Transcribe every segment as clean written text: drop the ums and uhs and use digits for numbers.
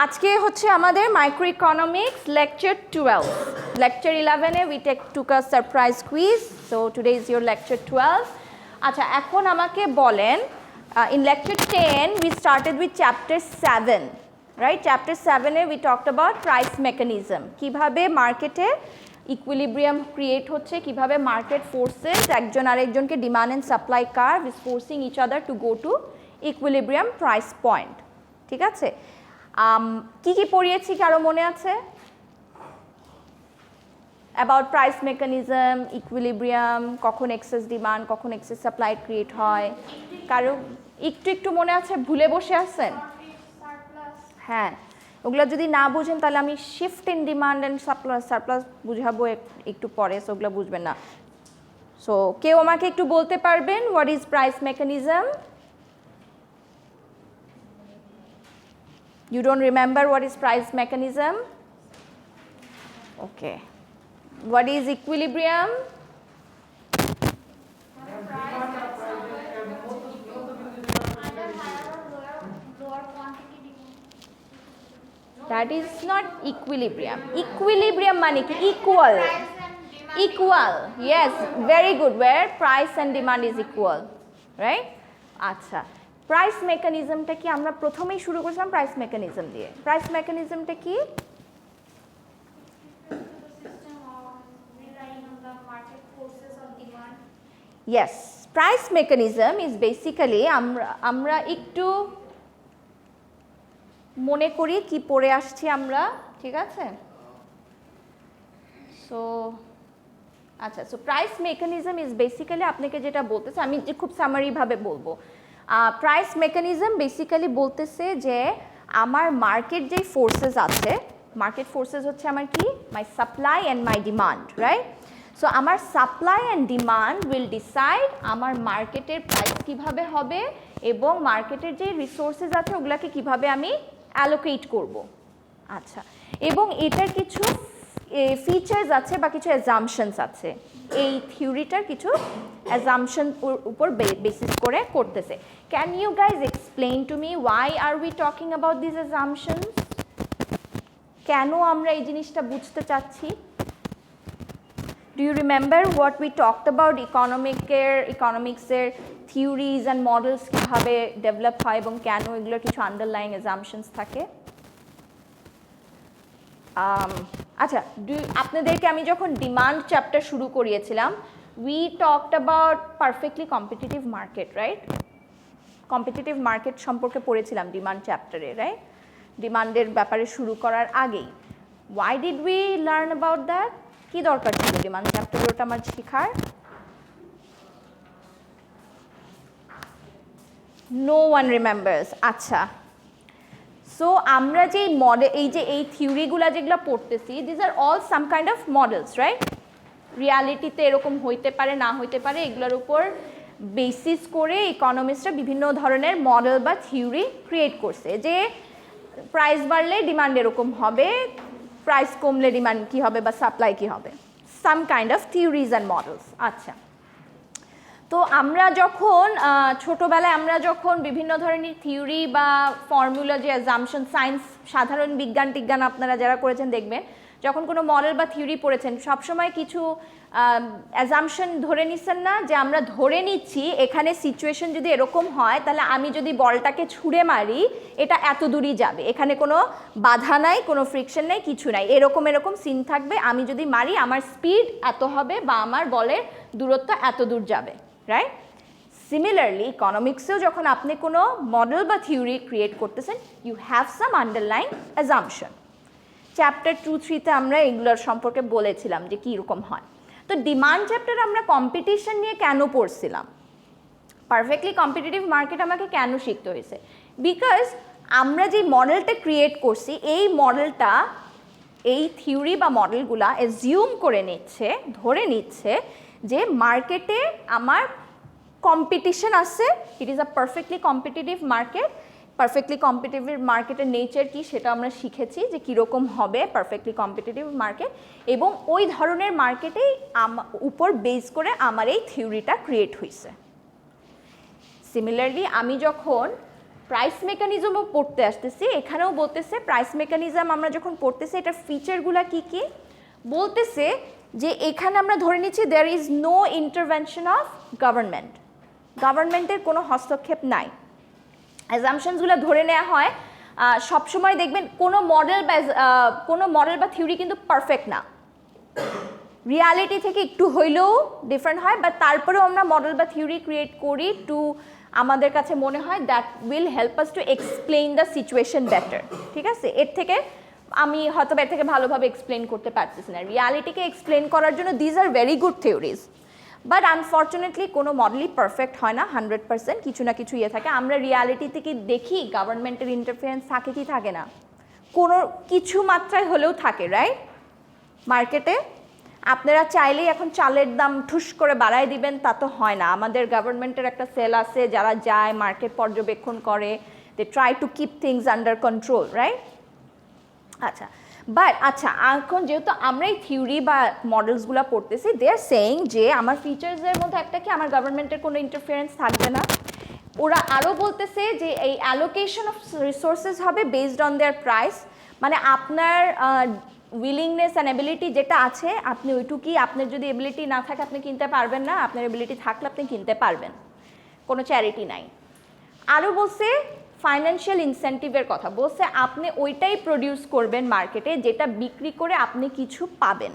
আজকে হচ্ছে আমাদের মাইক্রোইকোনমিক্স লেকচার 12 লেকচার 11 এ we took a surprise quiz, so today is your lecture 12. আচ্ছা, এখন আমাকে বলেন, in lecture 10 we started with chapter 7, right? chapter 7 A we talked about price mechanism, কিভাবে মার্কেটে ইকুইলিব্রিয়াম ক্রিয়েট হচ্ছে, কিভাবে মার্কেট ফোর্সেস একজন আরেকজনকে demand and supply curve is forcing each other to go to equilibrium price point. ঠিক আছে, কি কি পড়িয়েছি কারো মনে আছে? অ্যাবাউট প্রাইস মেকানিজম, ইকুইলিব্রিয়াম, কখন এক্সেস ডিমান্ড, কখন এক্সেস সাপ্লাই ক্রিয়েট হয়, কারো একটু একটু মনে আছে? ভুলে বসে আছেন? হ্যাঁ, ওগুলো যদি না বুঝেন তাহলে আমি shift in demand and surplus বুঝাবো একটু পরে, সো ওগুলো বুঝবেন না। সো কেউ আমাকে একটু বলতে পারবেন what is price mechanism? You don't remember what is price mechanism? Okay. What is equilibrium? That is not equilibrium. Equilibrium means equal. Equal. Yes, very good. Where price and demand is equal, right? আচ্ছা, price মেকানিজমটা কি? আমরা প্রথমেই শুরু করেছিলাম price mechanism দিয়ে। Price মেকানিজমটা কি? Yes, price mechanism is basically আমরা একটু মনে করি কি পড়ে আসছি আমরা, ঠিক আছে? সো আচ্ছা, so price mechanism is basically আপনাকে যেটা বলতেছে, আমি খুব সামারি ভাবে বলবো, প্রাইস মেকানিজম বেসিক্যালি বলতেছে যে আমার মার্কেট যে ফোর্সেস আছে, মার্কেট ফোর্সেস হচ্ছে আমার কি? My supply and my demand, right? So আমার supply and demand will decide আমার মার্কেটের প্রাইস কীভাবে হবে এবং মার্কেটের যে রিসোর্সেস আছে ওগুলোকে কীভাবে আমি অ্যালোকেট করব। আচ্ছা, এবং এটার কিছু ফিচার্স আছে বা কিছু অ্যাজাম্পশনস আছে, এই থিওরিটার কিছু অ্যাজাম্পশন উপর বেসিস করে করতেছে। Can you guys explain to me why are we talking about this assumptions? কেন আমরা এই জিনিসটা বুঝতে চাচ্ছি? Do you remember what we talked about ইকোনমিক্সের থিওরিজ অ্যান্ড মডেলস কীভাবে ডেভেলপ হয় এবং কেন এগুলোর কিছু আন্ডারলাইং অ্যাজাম্পশনস থাকে? আচ্ছা, আপনাদেরকে আমি যখন ডিমান্ড চ্যাপ্টার শুরু করিয়েছিলাম, we talked about perfectly competitive market, right? Competitive market সম্পর্কে পড়েছিলাম ডিমান্ড চ্যাপ্টারে, রাইট? ডিমান্ডের ব্যাপারে শুরু করার আগেই। Why did we learn about that? কী দরকার ছিল ডিমান্ড চ্যাপ্টারে ওটা আমার শেখার? No one remembers. আচ্ছা, সো আমরা যে মডেল, এই থিওরিগুলো যেগুলো পড়তেছি, these are all some kind of models, right? রিয়ালিটিতে এরকম হইতে পারে, না হইতে পারে, এগুলোর উপর বেসিস করে ইকোনমিস্টরা বিভিন্ন ধরনের মডেল বা থিওরি ক্রিয়েট করছে যে প্রাইস বাড়লে ডিমান্ড এরকম হবে, প্রাইস কমলে ডিমান্ড কী হবে বা সাপ্লাই কী হবে, some kind of theories and models. আচ্ছা, তো আমরা যখন ছোটোবেলায় আমরা যখন বিভিন্ন ধরনের থিওরি বা ফর্মুলা, যে অ্যাজাম্পশন, সায়েন্স, সাধারণ বিজ্ঞান টিজ্ঞান আপনারা যারা করেছেন দেখবেন, যখন কোনো মডেল বা থিওরি পড়েছেন সবসময় কিছু অ্যাজাম্পশন ধরে নিচ্ছেন না, যে আমরা ধরে নিচ্ছি এখানে সিচুয়েশন যদি এরকম হয় তাহলে আমি যদি বলটাকে ছুঁড়ে মারি এটা এত দূরই যাবে, এখানে কোনো বাধা নাই, কোনো ফ্রিকশন নেই, কিছু নাই, এরকম সিন থাকবে, আমি যদি মারি আমার স্পিড এত হবে বা আমার বলের দূরত্ব এত দূর যাবে, রাইট? সিমিলারলি ইকোনমিক্সেও যখন আপনি কোনো মডেল বা থিওরি ক্রিয়েট করতেছেন, you have some underline assumption. Chapter 2-3-তে আমরা এগুলোর সম্পর্কে বলেছিলাম যে কীরকম হয়। তো ডিমান্ড চ্যাপ্টার আমরা কম্পিটিশন নিয়ে কেন পড়ছিলাম? পারফেক্টলি কম্পিটিটিভ মার্কেট আমাকে কেন শিখতে হয়েছে? বিকজ আমরা যে মডেলটা ক্রিয়েট করছি, এই মডেলটা, এই থিওরি বা মডেলগুলা অ্যাজিউম করে নিচ্ছে, ধরে নিচ্ছে যে মার্কেটে আমার কম্পিটিশন আছে, it is a perfectly competitive market. Perfectly competitive মার্কেটের নেচার কি সেটা আমরা শিখেছি, যে কীরকম হবে পারফেক্টলি কম্পিটিটিভ মার্কেট, এবং ওই ধরনের মার্কেটেই উপর বেস করে আমার এই থিওরিটা ক্রিয়েট হয়েছে। সিমিলারলি আমি যখন প্রাইস মেকানিজমও পড়তে আসতেছি, এখানেও বলতেছে প্রাইস মেকানিজম আমরা যখন পড়তেছি এটার ফিচারগুলো কি কি বলতেছে, যে এখানে আমরা ধরে নিচ্ছি there is no intervention of government, গভর্নমেন্টের কোনো হস্তক্ষেপ নাই। অ্যাজাম্পশনসগুলো ধরে নেওয়া হয়, সবসময় দেখবেন কোনো মডেল বা থিওরি কিন্তু পারফেক্ট না, রিয়ালিটি থেকে একটু হইলেও ডিফারেন্ট হয়, বাট তারপরেও আমরা মডেল বা থিওরি ক্রিয়েট করি টু, আমাদের কাছে মনে হয় that will help us to explain the situation better. ঠিক আছে, এর থেকে আমি হয়তো এর থেকে ভালোভাবে এক্সপ্লেন করতে পারতেছি না, রিয়ালিটিকে এক্সপ্লেন করার জন্য these are very good theories, but unfortunately কোনো মডেলই পারফেক্ট হয় না 100%, কিছু না কিছু ইয়ে থাকে। আমরা রিয়ালিটি থেকে দেখি গভর্নমেন্টের ইন্টারফারেন্স থাকে কি থাকে না, কোনো কিছু মাত্রায় হলেও থাকে, রাইট? মার্কেটে আপনারা চাইলেই এখন চালের দাম ঠুস করে বাড়ায় দিবেন তা তো হয় না, আমাদের গভর্নমেন্টের একটা সেল আছে যারা যায় মার্কেট পর্যবেক্ষণ করে, they try to keep things under control, right? আচ্ছা, বাট আচ্ছা এখন যেহেতু আমরা এই থিওরি বা মডেলসগুলো পড়তেছি, দে আর সেইং যে আমার ফিচার্সের মধ্যে একটা কি আমার গভর্নমেন্টের কোনো ইন্টারফারেন্স থাকবে না। ওরা আরও বলতেছে যে এই অ্যালোকেশন অফ রিসোর্সেস হবে বেসড অন দেয়ার প্রাইস, মানে আপনার উইলিংনেস অ্যান্ড এবিলিটি যেটা আছে আপনি ওইটুকুই, আপনার যদি এবিলিটি না থাকে আপনি কিনতে পারবেন না, আপনার এবিলিটি থাকলে আপনি কিনতে পারবেন, কোনো চ্যারিটি নাই। আরও বলছে ফাইন্যান্সিয়াল ইনসেন্টিভের কথা, বলছে আপনি ওইটাই প্রডিউস করবেন মার্কেটে যেটা বিক্রি করে আপনি কিছু পাবেন,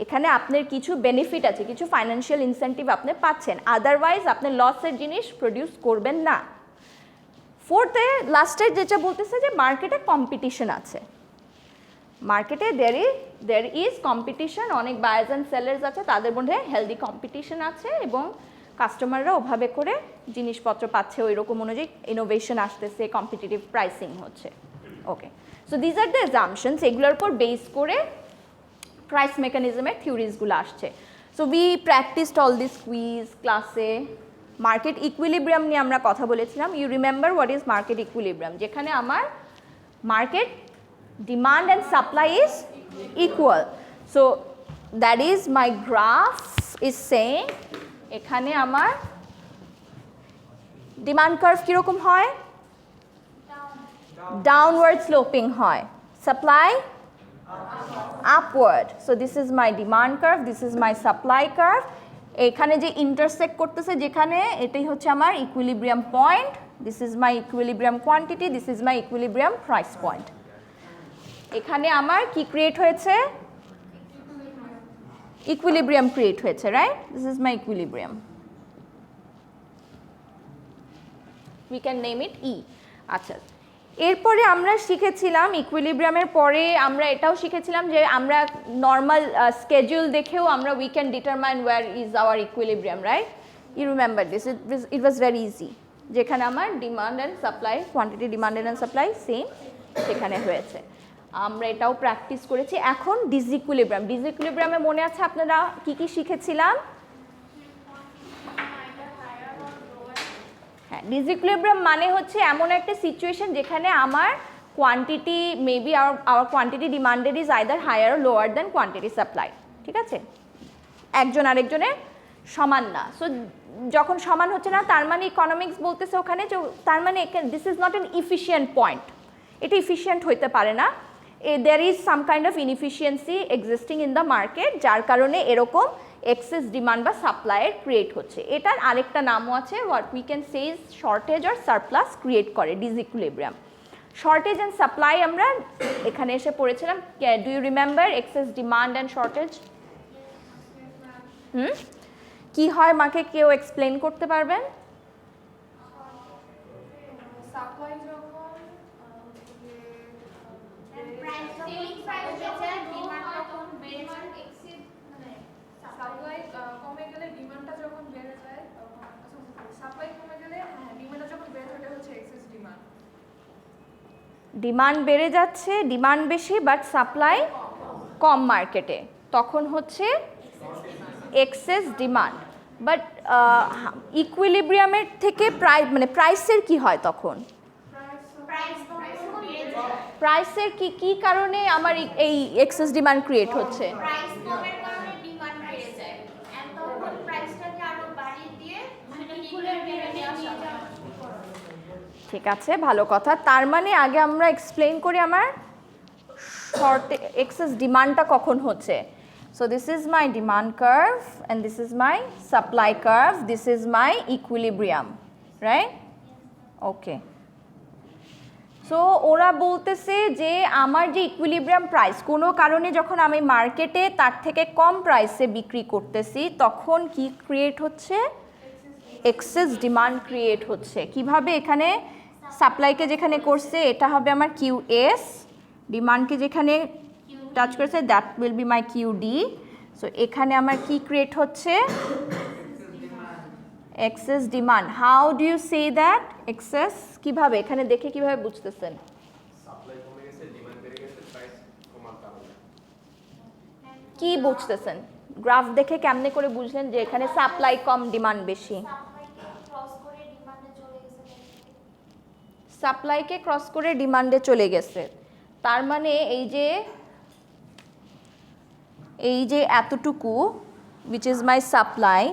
এখানে আপনার কিছু বেনিফিট আছে, কিছু ফাইন্যান্সিয়াল ইনসেন্টিভ আপনি পাচ্ছেন, আদারওয়াইজ আপনি লসের জিনিস প্রডিউস করবেন না। ফোর্থে লাস্টের যেটা বলতেছে যে মার্কেটে কম্পিটিশন আছে, মার্কেটে দেয়ার ইজ কম্পিটিশন, অনেক বায়ার্স অ্যান্ড সেলার্স আছে, তাদের মধ্যে হেলদি কম্পিটিশন আছে এবং কাস্টমাররা ওভাবে করে জিনিসপত্র পাচ্ছে, ওই রকম অনুযায়ী ইনোভেশন আসতেছে, কম্পিটিটিভ প্রাইসিং হচ্ছে। Okay, so these are the assumptions, এগুলোর উপর বেস করে প্রাইস মেকানিজমের থিওরিজগুলো আসছে। So we practised all this quiz ক্লাসে। মার্কেট ইকুইলিব্রিয়াম নিয়ে আমরা কথা বলেছিলাম, you remember what is market equilibrium, যেখানে আমার market demand and supply is equal. So that is my graph is saying এখানে আমার ডিমান্ড কার্ভ কিরকম হয়, ডাউনওয়ার্ড স্লোপিং হয়, supply upward. So this is my demand curve, this is my supply curve, এখানে যে intersect করতেছে যেখানে, এটাই হচ্ছে আমার equilibrium point, this is my equilibrium quantity, this is my equilibrium price point. এখানে আমার কি ক্রিয়েট হয়েছে, ইকুইলিব্রিয়াম ক্রিয়েট হয়েছে, right? This is my equilibrium, we can name it E. আচ্ছা, এরপরে আমরা শিখেছিলাম ইকুইলিব্রিয়ামের পরে আমরা এটাও শিখেছিলাম যে আমরা নর্মাল স্কেডিউল দেখেও আমরা we can determine where is our equilibrium, right? You remember this, it was very easy, যেখানে আমার demand and supply, quantity demand and supply same সেখানে হয়েছে, আমরা এটাও প্র্যাকটিস করেছি। এখন ডিসইকুইলিব্রিয়াম, ডিসইকুইলিব্রিয়ামে মনে আছে আপনারা কি কি শিখেছিলাম? হ্যাঁ, ডিসইকুইলিব্রিয়াম মানে হচ্ছে এমন একটা সিচুয়েশন যেখানে আমার quantity maybe our quantity demanded is either higher or lower than quantity supply, ঠিক আছে, একজন আরেকজনের সমান না। সো যখন সমান হচ্ছে না তার মানে ইকোনমিক্স বলতেছে ওখানে যে তার মানে this is not an efficient point, এটা ইফিশিয়েন্ট হইতে পারে না, there is some kind of inefficiency existing in the market, যার কারণে এরকম এক্সেস ডিমান্ড বা সাপ্লাইয়ের ক্রিয়েট হচ্ছে। এটার আরেকটা নামও আছে, what we can say is shortage or surplus create করে ডিসইকুইলিব্রিয়াম। শর্টেজ অ্যান্ড সাপ্লাই আমরা এখানে এসে পড়েছিলাম, do you remember excess demand and shortage? কি হয় মাকে কেউ এক্সপ্লেন করতে পারবেন? ডিমান্ড বেড়ে যাচ্ছে, ডিমান্ড বেশি বাট সাপ্লাই কম মার্কেটে, তখন হচ্ছে এক্সেস ডিমান্ড। বাট ইকুইলিব্রিয়ামের থেকে মানে প্রাইসের কি হয় তখন? প্রাইসের কি কারণে আমার এই এক্সেস ডিমান্ড ক্রিয়েট হচ্ছে? ঠিক আছে, ভালো কথা। তার মানে আগে আমরা এক্সপ্লেন করি আমার শর্ট এক্সেস ডিমান্ডটা কখন হচ্ছে। So this is my demand curve and this is my supply curve, this is my equilibrium, right? Okay, so ওরা বলতেছে যে আমার যে ইকুইলিব্রিয়াম প্রাইস, কোনো কারণে যখন আমি মার্কেটে তার থেকে কম প্রাইসে বিক্রি করতেছি তখন কি ক্রিয়েট হচ্ছে? এক্সেস ডিমান্ড ক্রিয়েট হচ্ছে। কিভাবে? এখানে সাপ্লাইকে যেখানে করছে এটা হবে আমার কিউএস, ডিমান্ডকে যেখানে টাচ করেছে that will be my QD. So এখানে আমার কি ক্রিয়েট হচ্ছে? Excess demand. How do you say that excess? কিভাবে? এখানে দেখে কিভাবে বুঝতেছেন? কি বুঝতেছেন? গ্রাফ দেখে কেমনে করে বুঝলেন যে এখানে সাপ্লাই কম ডিমান্ড বেশি? সাপ্লাইকে ক্রস করে ডিমান্ডে চলে গেছে, তার মানে এই যে এতটুকু which is my supply,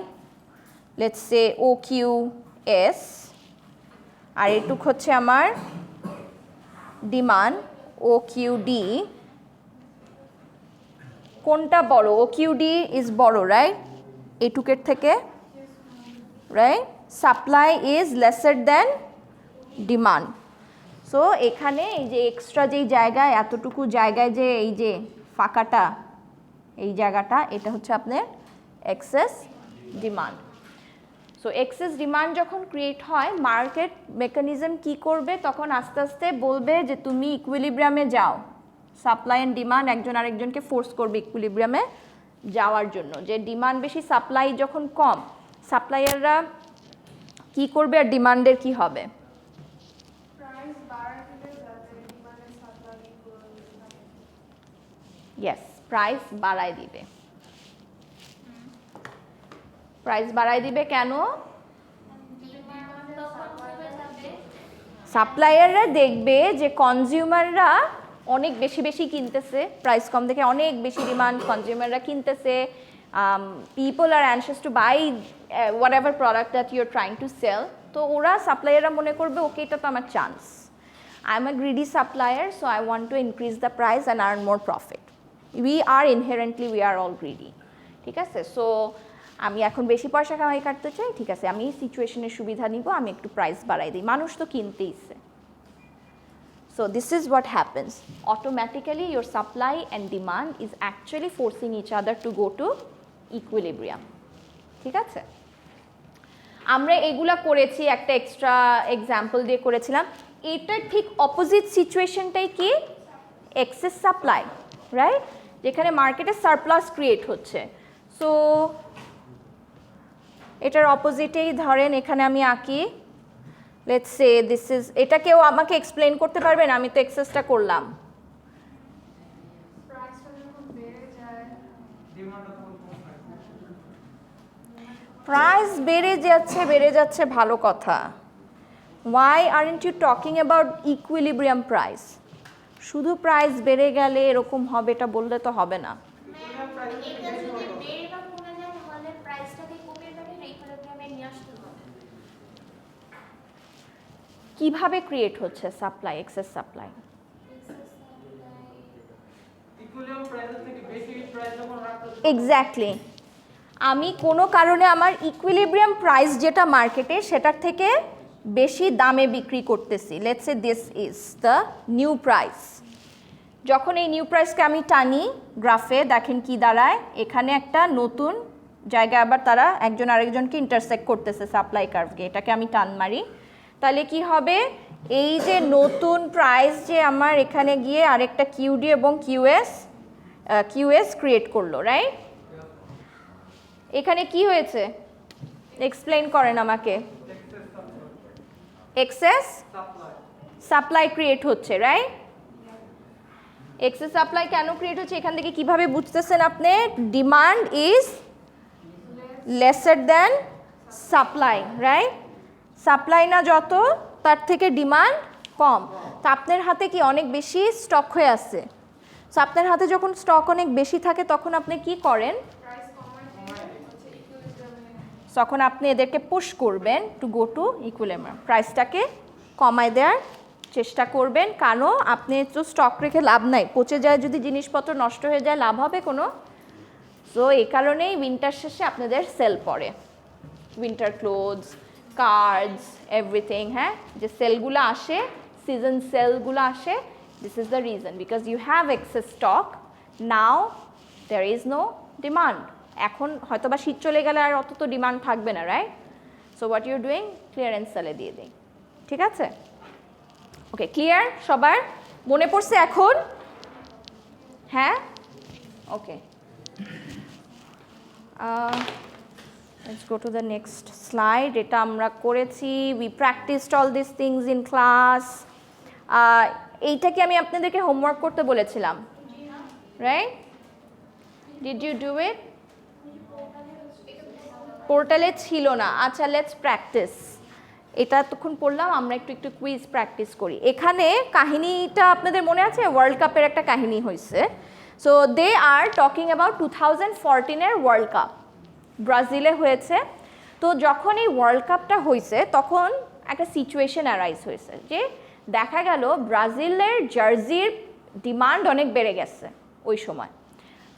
let's say OQS, আর এটুক হচ্ছে আমার ডিমান্ড OQD। কোনটা বড়? OQD ইজ বড়, রাইট? এটুকের থেকে, right? Supply is laser then demand. So এখানে এই যে এক্সট্রা যেই জায়গায়, এতটুকু জায়গায় যে এই যে ফাঁকাটা, এই জায়গাটা, এটা হচ্ছে আপনার excess demand. So excess demand যখন ক্রিয়েট হয়, মার্কেট মেকানিজম কি করবে? তখন আস্তে আস্তে বলবে যে তুমি ইকুইলিব্রিয়ামে যাও। সাপ্লাই অ্যান্ড ডিমান্ড একজন আরেকজনকে ফোর্স করবে ইকুইলিব্রিয়ামে যাওয়ার জন্য। যে ডিমান্ড বেশি, সাপ্লাই যখন কম, সাপ্লায়াররা কি করবে আর ডিমান্ডের কি হবে? ইয়েস, প্রাইস বাড়ায় দিবে। প্রাইস বাড়ায় দিবে কেন? সাপ্লায়াররা দেখবে যে কনজিউমাররা অনেক বেশি বেশি কিনতেছে, প্রাইস কম দেখে অনেক বেশি ডিমান্ড, কনজিউমাররা কিনতেছে, people are anxious to buy whatever product that you are trying to sell. তো ওরা সাপ্লায়াররা মনে করবে ওকে এটা তো আমার chance, I am a greedy supplier, so I want to increase the price and earn more profit. We are inherently we are all greedy, ঠিক আছে? সো আমি এখন বেশি পয়সা কামাই কাটতে চাই, ঠিক আছে, আমি এই সিচুয়েশনের সুবিধা নিব, আমি একটু প্রাইস বাড়াই দিই, মানুষ তো কিনতেইছে। So this is what happens. Automatically your supply and demand is actually forcing each other to go to equilibrium. ঠিক আছে? আমরা এগুলা করেছি, একটা এক্সট্রা এক্সাম্পল দিয়ে করেছিলাম। এটার ঠিক অপোজিট সিচুয়েশনটাই কি? Excess supply, right? যেখানে মার্কেটে সারপ্লাস ক্রিয়েট হচ্ছে। সো এটার অপোজিটেই ধরেন এখানে আমি আঁকি, লেটস সে দিস ইজ, এটা কেউ আমাকে এক্সপ্লেন করতে পারবেন? আমি তো এক্সেসটা করলাম। প্রাইস বেড়ে যাচ্ছে, ভালো কথা। Why aren't you talking about equilibrium price? শুধু প্রাইস বেড়ে গেলে এরকম হবে এটা বললে তো হবে না। কিভাবে ক্রিয়েট হচ্ছে সাপ্লাই, এক্সেস সাপ্লাই? এক্স্যাক্টলি, আমি কোনো কারণে আমার ইকুইলিব্রিয়াম প্রাইস যেটা মার্কেটে সেটার থেকে বেশি দামে বিক্রি করতেছি। Let's say this is the new price. যখন এই নিউ প্রাইসকে আমি টানি গ্রাফে, দেখেন কি দাঁড়ায়? এখানে একটা নতুন জায়গায় আবার তারা একজন আরেকজনকে ইন্টারসেক্ট করতেছে সাপ্লাই কার্ভকে, এটাকে আমি টান মারি, তাহলে কি হবে? এই যে নতুন প্রাইস যে আমার এখানে গিয়ে আরেকটা কিউডি এবং কিউএস ক্রিয়েট করলো, রাইট? এখানে কি হয়েছে এক্সপ্লেন করেন আমাকে। এক্সেস সাপ্লাই ক্রিয়েট হচ্ছে, রাইট? এক্সেস সাপ্লাই কেন ক্রিয়েট হচ্ছে এখান থেকে কিভাবে বুঝতেছেন আপনি? Demand is laser then supply, right? Supply না যত, তার থেকে ডিমান্ড কম। তো আপনার হাতে কি অনেক বেশি স্টক হয়ে আছে। সো আপনার হাতে যখন স্টক অনেক বেশি থাকে তখন আপনি কি করেন? তখন আপনি এদেরকে পুশ করবেন টু গো টু ইকুইলিব্রিয়াম, প্রাইসটাকে কমায় দেওয়ার চেষ্টা করবেন, কারণ আপনি তো স্টক রেখে লাভ নাই, পচে যায় যদি জিনিসপত্র নষ্ট হয়ে যায় লাভ হবে কোনো? সো এই কারণেই উইন্টার শেষে আপনাদের সেল পড়ে, উইন্টার ক্লোথস, কার্ডস, এভরিথিং। হ্যাঁ, যে সেলগুলো আসে, সিজন সেলগুলো আসে, this is the reason, because you have excess stock, now there is no demand. এখন হয়তো বা শীত চলে গেলে আর অত তো ডিমান্ড থাকবে না, right? So what you doing, clearance সেলে দিয়ে দিই। ঠিক আছে, ওকে, ক্লিয়ার সবার? মনে পড়ছে এখন? হ্যাঁ, ওকে। Let's go to the next slide. এটা আমরা করেছি, we practiced all these things in class. এইটাকে আমি আপনাদেরকে হোমওয়ার্ক করতে বলেছিলাম, right? Did you do it? পোর্টালে ছিল না। আচ্ছা, লেটস প্র্যাকটিস। এটা তখন পড়লাম, আমরা একটু একটু কুইজ প্র্যাকটিস করি। এখানে কাহিনীটা আপনাদের মনে আছে, ওয়ার্ল্ড কাপের একটা কাহিনী হয়েছে। So they are talking about 2014-এর ওয়ার্ল্ড কাপ, ব্রাজিলে হয়েছে। তো যখন এই ওয়ার্ল্ড কাপটা হয়েছে তখন একটা সিচুয়েশন অ্যারাইজ হয়েছে যে দেখা গেল ব্রাজিলের জার্সির ডিমান্ড অনেক বেড়ে গেছে ওই সময়।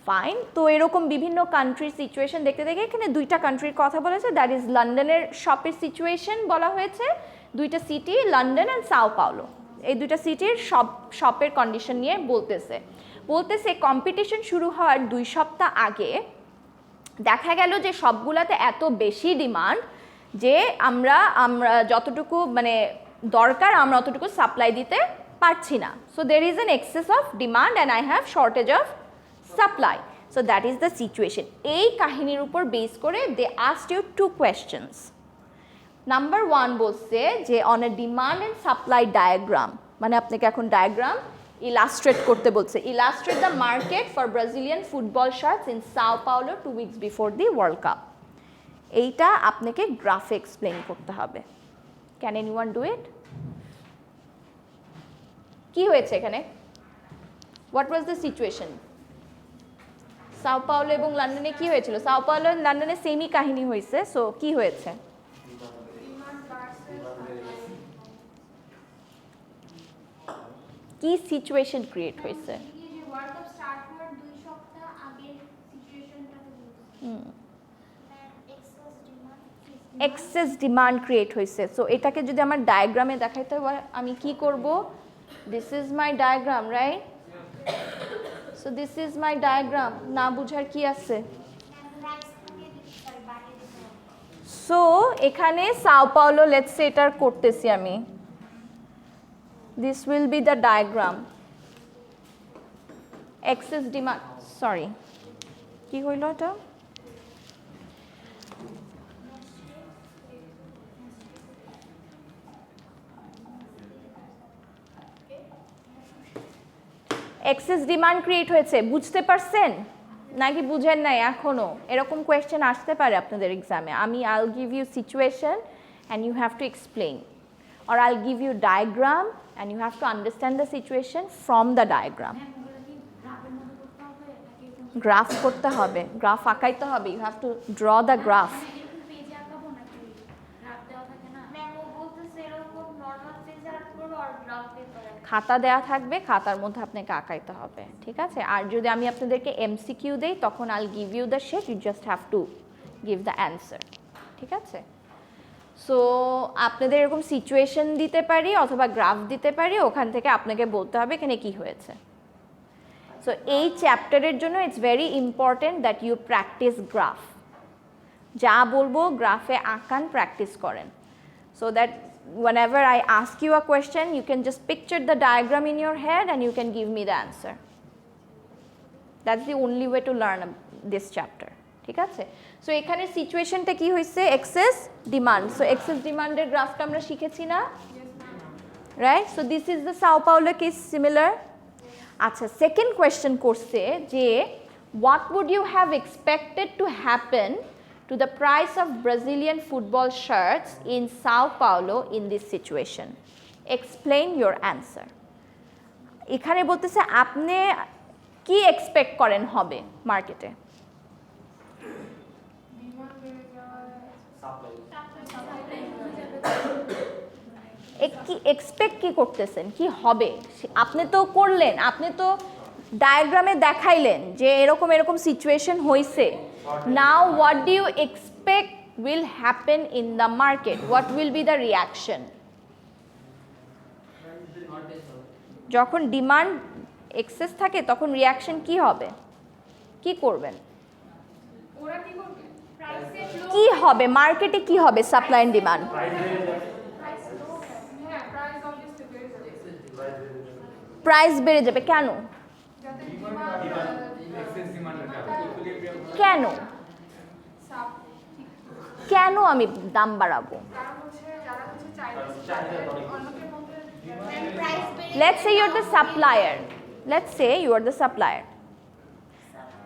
ফাইন, তো এরকম বিভিন্ন কান্ট্রির সিচুয়েশন দেখতে দেখে এখানে দুইটা কান্ট্রির কথা বলেছে, দ্যাট ইজ লন্ডনের শপের সিচুয়েশন বলা হয়েছে, দুইটা city London and Sao Paulo, এই দুইটা সিটির শপের কন্ডিশন নিয়ে বলতেছে কম্পিটিশন শুরু হওয়ার 2 সপ্তাহ আগে দেখা গেল যে সবগুলাতে এত বেশি ডিমান্ড যে আমরা যতটুকু মানে দরকার আমরা অতটুকু সাপ্লাই দিতে পারছি না। So there is an excess of demand and I have shortage of supply. So that is the situation. এই কাহিনীর উপর বেস করে they asked you 2 questions. Number 1 বলছে যে on a demand and supply diagram, মানে আপনাকে এখন ডায়াগ্রাম ইলাস্ট্রেট করতে বলছে, illustrate the market for Brazilian football shirts in Sao Paulo 2 weeks before the world cup. এইটা আপনাকে গ্রাফে এক্সপ্লেন করতে হবে। Can anyone do it? কি হয়েছে এখানে? What was the situation? Sao Paulo এবং লন্ডনে কি হয়েছিল? সাও পাওলো লন্ডনে সেমই কাহিনী হয়েছে। সো কি হয়েছে? কি সিচুয়েশন ক্রিয়েট হয়েছে? এক্সেস ডিমান্ড ক্রিয়েট হয়েছে। সো এটাকে যদি আমার ডায়াগ্রামে দেখাইতে হয় আমি কি করব? This is my diagram, right? So this is my diagram. না বুঝার কি আছে? সো এখানে সাও পাওলো, লেটস সে এটার করতেছি আমি, this will be the diagram. Excess demand, sorry, কি হইল এটা? এক্সেস ডিমান্ড ক্রিয়েট হয়েছে, বুঝতে পারছেন নাকি বুঝেন নাই এখনো? এরকম কোয়েশ্চেন আসতে পারে আপনাদের এক্সামে। আমি I'll give you situation and you have to explain, or I'll give you diagram and you have to understand the situation from the diagram. Graph করতে হবে, গ্রাফ আঁকাইতে হবে, you have to draw the graph. খাতা দেয়া থাকবে, খাতার মধ্যে আপনাকে আঁকাইতে হবে, ঠিক আছে? আর যদি আমি আপনাদেরকে এমসিকিউ দেই তখন I'll give you the sheet, you just have to give the answer, ঠিক আছে? সো আপনাদের এরকম সিচুয়েশন দিতে পারি অথবা গ্রাফ দিতে পারি, ওখান থেকে আপনাকে বলতে হবে এখানে কি হয়েছে। সো এই চ্যাপ্টারের জন্য it's very important that you practise graph. যা বলবো গ্রাফে আঁকান, প্র্যাকটিস করেন, so that whenever I ask you a question you can just picture the diagram in your head and you can give me the answer. That's the only way to learn this chapter, ঠিক আছে? So এখানে সিচুয়েশনটা কি হয়েছে? Excess demand. So excess ডিমান্ডের গ্রাফটা আমরা শিখেছি না, right? So this is the Sao Paulo case, similar. আচ্ছা, সেকেন্ড কোয়েশ্চেন করছে যে what would you have expected to happen to the price of Brazilian football shirts in Sao Paulo in this situation? Explain your answer. এখানে বলতেছে আপনি কি expect করেন হবে মার্কেটে? কি এক্সপেক্ট কি করতেছেন কি হবে? আপনি তো করলেন, আপনি তো ডায়াগ্রামে দেখাইলেন যে এরকম এরকম সিচুয়েশন হয়েছে। Now what do you expect will happen in the market? What will be the reaction? যখন ডিমান্ড এক্সেস থাকে তখন রিয়াকশন কি হবে? কি করবেন? কি হবে মার্কেটে? কি হবে? সাপ্লাই এন্ড ডিমান্ড প্রাইস বেড়ে যাবে। কেন? কেন কেন আমি দাম বাড়াবো? Let's say you're the supplier. Let's say you are the supplier.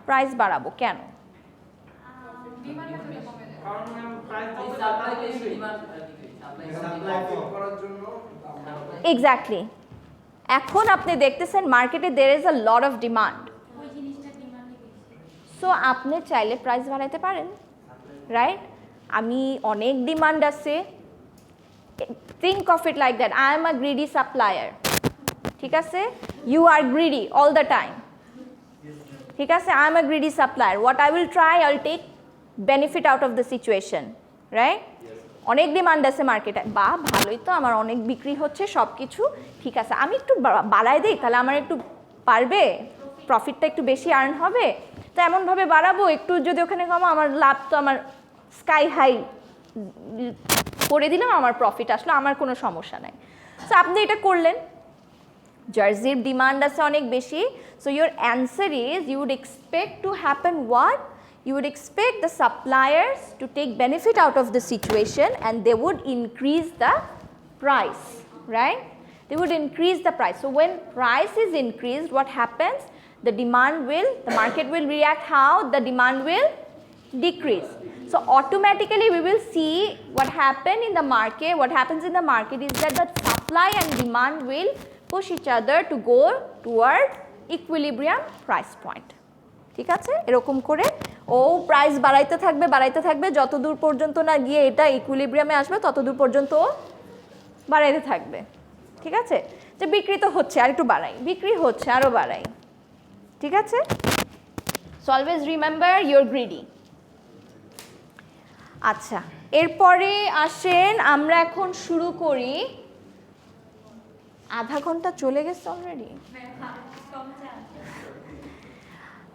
Price বাড়াবো কেন? Exactly. এখন আপনি দেখতেছেন মার্কেটে there is a lot of demand. So আপনি চাইলে প্রাইস বাড়াইতে পারেন, রাইট? আমি অনেক ডিমান্ড আছে, think of it like that. I am a greedy supplier. ঠিক আছে? You are greedy all the time. ঠিক আছে? I am a greedy supplier. What I will try, I'll take benefit out of the situation, right? অনেক demand আছে মার্কেটে, বা ভালোই তো, আমার অনেক বিক্রি হচ্ছে সব কিছু ঠিক আছে, আমি একটু বাড়াই দিই, তাহলে আমার একটু পারবে, প্রফিটটা একটু বেশি আর্ন হবে, তো এমনভাবে বাড়াবো একটু, যদি ওখানে কমো আমার লাভ তো আমার স্কাই হাই করে দিলাম, আমার প্রফিট আসলো, আমার কোনো সমস্যা নাই। সো আপনি এটা করলেন, জার্সির ডিমান্ড আছে অনেক বেশি, so your answer is you would expect to happen what? You would expect the suppliers to take benefit out of the situation and they would increase the price, right? They would increase the price. So when price is increased, what happens? The market will react how? The demand will decrease. So automatically we will see what happens in the market is that the supply and demand will push each other to go toward equilibrium price point. ঠিক আছে? এরকম করে ও price বাড়াইতে থাকবে যতদূর পর্যন্ত না গিয়ে এটা ইকুইলিব্রিয়ামে আসবে ততদূর পর্যন্ত ও বাড়াইতে থাকবে। ঠিক আছে? যে বিক্রি তো হচ্ছে আর একটু বাড়াই, বিক্রি হচ্ছে আরও বাড়াই। ঠিক আছে? So always remember your greedy. আচ্ছা, এরপরে আসেন আমরা এখন শুরু করি। আধা ঘন্টা চলে গেছে অলরেডি।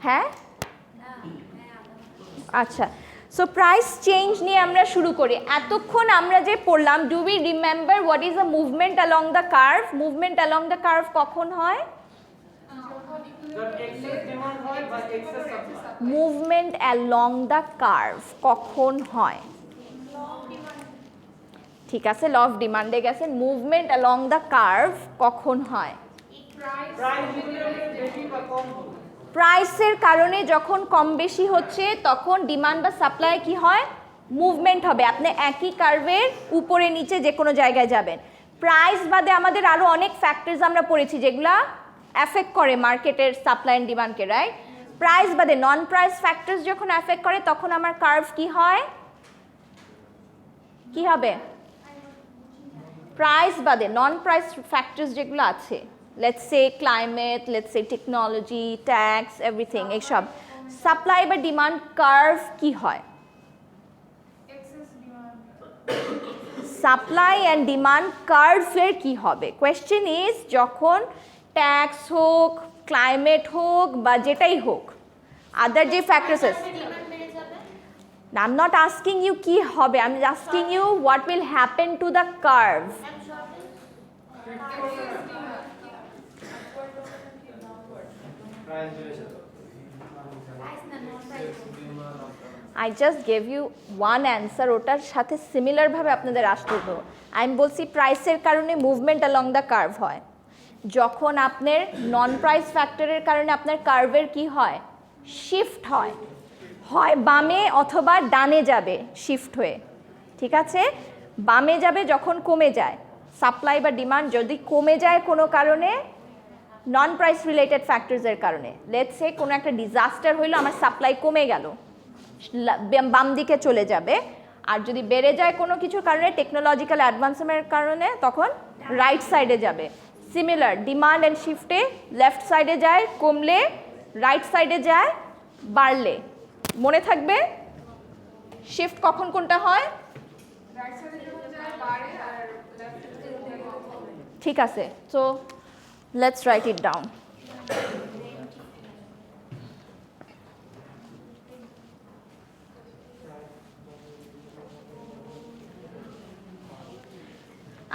হ্যাঁ, আচ্ছা, সো প্রাইস চেঞ্জ নিয়ে আমরা শুরু করি। এতক্ষণ আমরা যে পড়লাম, do we remember what is a movement along the curve? Movement along the curve কখন হয়? মুভমেন্ট অ্যালং দ্য কার্ভ কখন হয়? ঠিক আছে, ল অফ ডিমান্ডে গেছেন। মুভমেন্ট অ্যালং দ্য কার্ভ কখন হয়? প্রাইসের কারণে যখন কম বেশি হচ্ছে তখন ডিমান্ড বা সাপ্লাই কি হয়? মুভমেন্ট হবে। আপনি একই কার্ভের উপরে নিচে যে কোনো জায়গায় যাবেন। প্রাইস বাদে আমাদের আরও অনেক ফ্যাক্টরস আমরা পড়েছি যেগুলা অ্যাফেক্ট করে মার্কেটের সাপ্লাই অ্যান্ড ডিমান্ডকে, রাইট? প্রাইস বাদে নন প্রাইস ফ্যাক্টরস যখন অ্যাফেক্ট করে তখন আমার কার্ভ কি হয়? কি হবে? প্রাইস বাদে নন প্রাইস ফ্যাক্টরস যেগুলো আছে, let's say climate, let's say technology, tax, everything, এইসব সাপ্লাই বা ডিমান্ড কার্ভ কি হয়? সাপ্লাই অ্যান্ড ডিমান্ড কার্ভের কি হবে? কোয়েশ্চেন ইজ যখন ট্যাক্স হোক, ক্লাইমেট হোক বা যেটাই হোক, আদার যে ফ্যাক্টরস আছে, I'm not asking you কি হবে, I'm asking you what will happen to the curve. I just gave you one answer, ওটার সাথে সিমিলার ভাবে আপনাদের আসতে হবে। আমি বলছি প্রাইসের কারণে মুভমেন্ট অ্যালং দ্য কার্ভ হয়, যখন আপনার নন প্রাইস ফ্যাক্টরের কারণে আপনার কার্ভের কি হয়? শিফট হয়, হয় বামে অথবা ডানে যাবে শিফট হয়ে। ঠিক আছে? বামে যাবে যখন কমে যায় সাপ্লাই বা ডিমান্ড, যদি কমে যায় কোনো কারণে নন প্রাইস রিলেটেড ফ্যাক্টরসের কারণে, লেটস সে কোনো একটা ডিজাস্টার হইলো, আমার সাপ্লাই কমে গেল, বাম দিকে চলে যাবে। আর যদি বেড়ে যায় কোনো কিছুর কারণে, টেকনোলজিক্যাল অ্যাডভান্সমেন্টের কারণে, তখন রাইট সাইডে যাবে। সিমিলার, ডিমান্ড অ্যান্ড শিফটে লেফট সাইডে যায়, কমলে রাইট সাইডে যায়, বাড়লে মনে থাকবে শিফট কখন কোনটা হয়? ঠিক আছে, so let's write it down.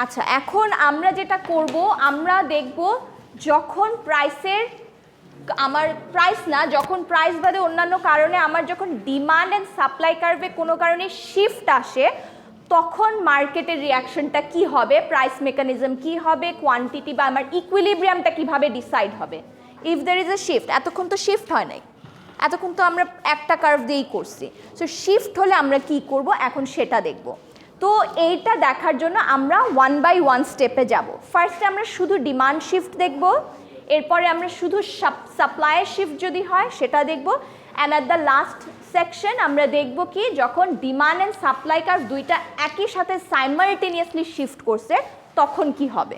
আচ্ছা, এখন আমরা যেটা করব, আমরা দেখব যখন প্রাইসের, আমার প্রাইস না, যখন প্রাইস বাদে অন্যান্য কারণে আমার যখন ডিমান্ড অ্যান্ড সাপ্লাই কার্ভে কোনো কারণে শিফট আসে, তখন মার্কেটের রিয়াকশনটা কি হবে, প্রাইস মেকানিজম কি হবে, কোয়ান্টিটি বা আমার ইকুইলিব্রিয়ামটা কিভাবে ডিসাইড হবে if there is a shift. এতক্ষণ তো শিফট হয় নাই, এতক্ষণ তো আমরা একটা কার্ভ দিয়েই করছি। সো শিফট হলে আমরা কি করব এখন সেটা দেখব। তো এইটা দেখার জন্য আমরা 1 বাই 1 স্টেপে যাব। ফার্স্টে আমরা শুধু ডিমান্ড শিফট দেখব, এরপরে আমরা শুধু সাপ্লাইয়ের শিফট যদি হয় সেটা দেখব, and at the last section আমরা দেখব কি যখন ডিমান্ড অ্যান্ড সাপ্লাই কার্ভ দুইটা একই সাথে সাইমালটেনিয়াসলি শিফট করছে তখন কি হবে।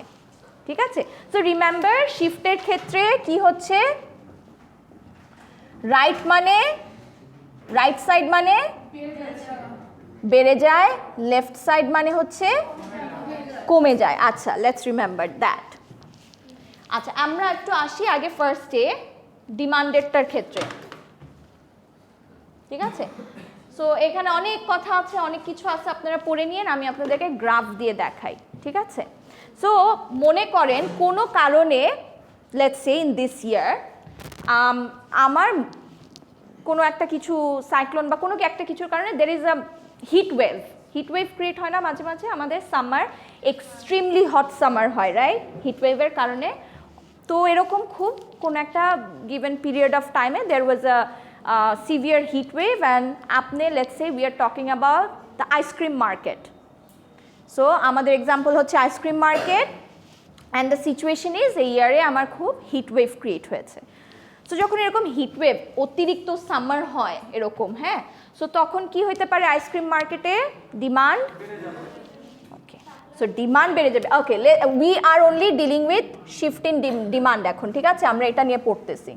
ঠিক আছে, সো রিমেম্বার শিফটের ক্ষেত্রে কি হচ্ছে, রাইট মানে রাইট সাইড মানে বেড়ে যায়, লেফট সাইড মানে হচ্ছে কমে যায়। আচ্ছা, লেটস রিমেম্বার দ্যাট। আচ্ছা, আমরা একটু আসি আগে ফার্স্টে ডিমান্ডেরটার ক্ষেত্রে। ঠিক আছে, সো এখানে অনেক কথা আছে, অনেক কিছু আছে, আপনারা পড়ে নিন, আমি আপনাদেরকে গ্রাফ দিয়ে দেখাই। ঠিক আছে, সো মনে করেন কোনো কারণে, লেটস সে ইন দিস ইয়ার আমার কোনো একটা কিছু সাইক্লোন বা কোনো একটা কিছুর কারণে দের is a hit wave create হয় না মাঝে মাঝে আমাদের, সামার এক্সট্রিমলি হট সামার হয়, রাইট, হিট ওয়েভের কারণে। তো এরকম খুব কোনো একটা গিভেন পিরিয়ড অফ টাইমে there was a severe heat wave, and আপনি let's say we are talking about the ice cream market. So আমাদের এক্সাম্পল হচ্ছে ice cream market, and the situation is এই ইয়ারে আমার খুব হিট ওয়েভ ক্রিয়েট হয়েছে। সো যখন এরকম হিট ওয়েভ, অতিরিক্ত সামার হয় এরকম, হ্যাঁ, সো তখন কি হইতে পারে আইসক্রিম মার্কেটে, ডিমান্ড, ওকে, সো ডিমান্ড বেড়ে যাবে। Okay, we are only dealing with shift in demand এখন। ঠিক আছে, আমরা এটা নিয়ে পড়তেছি।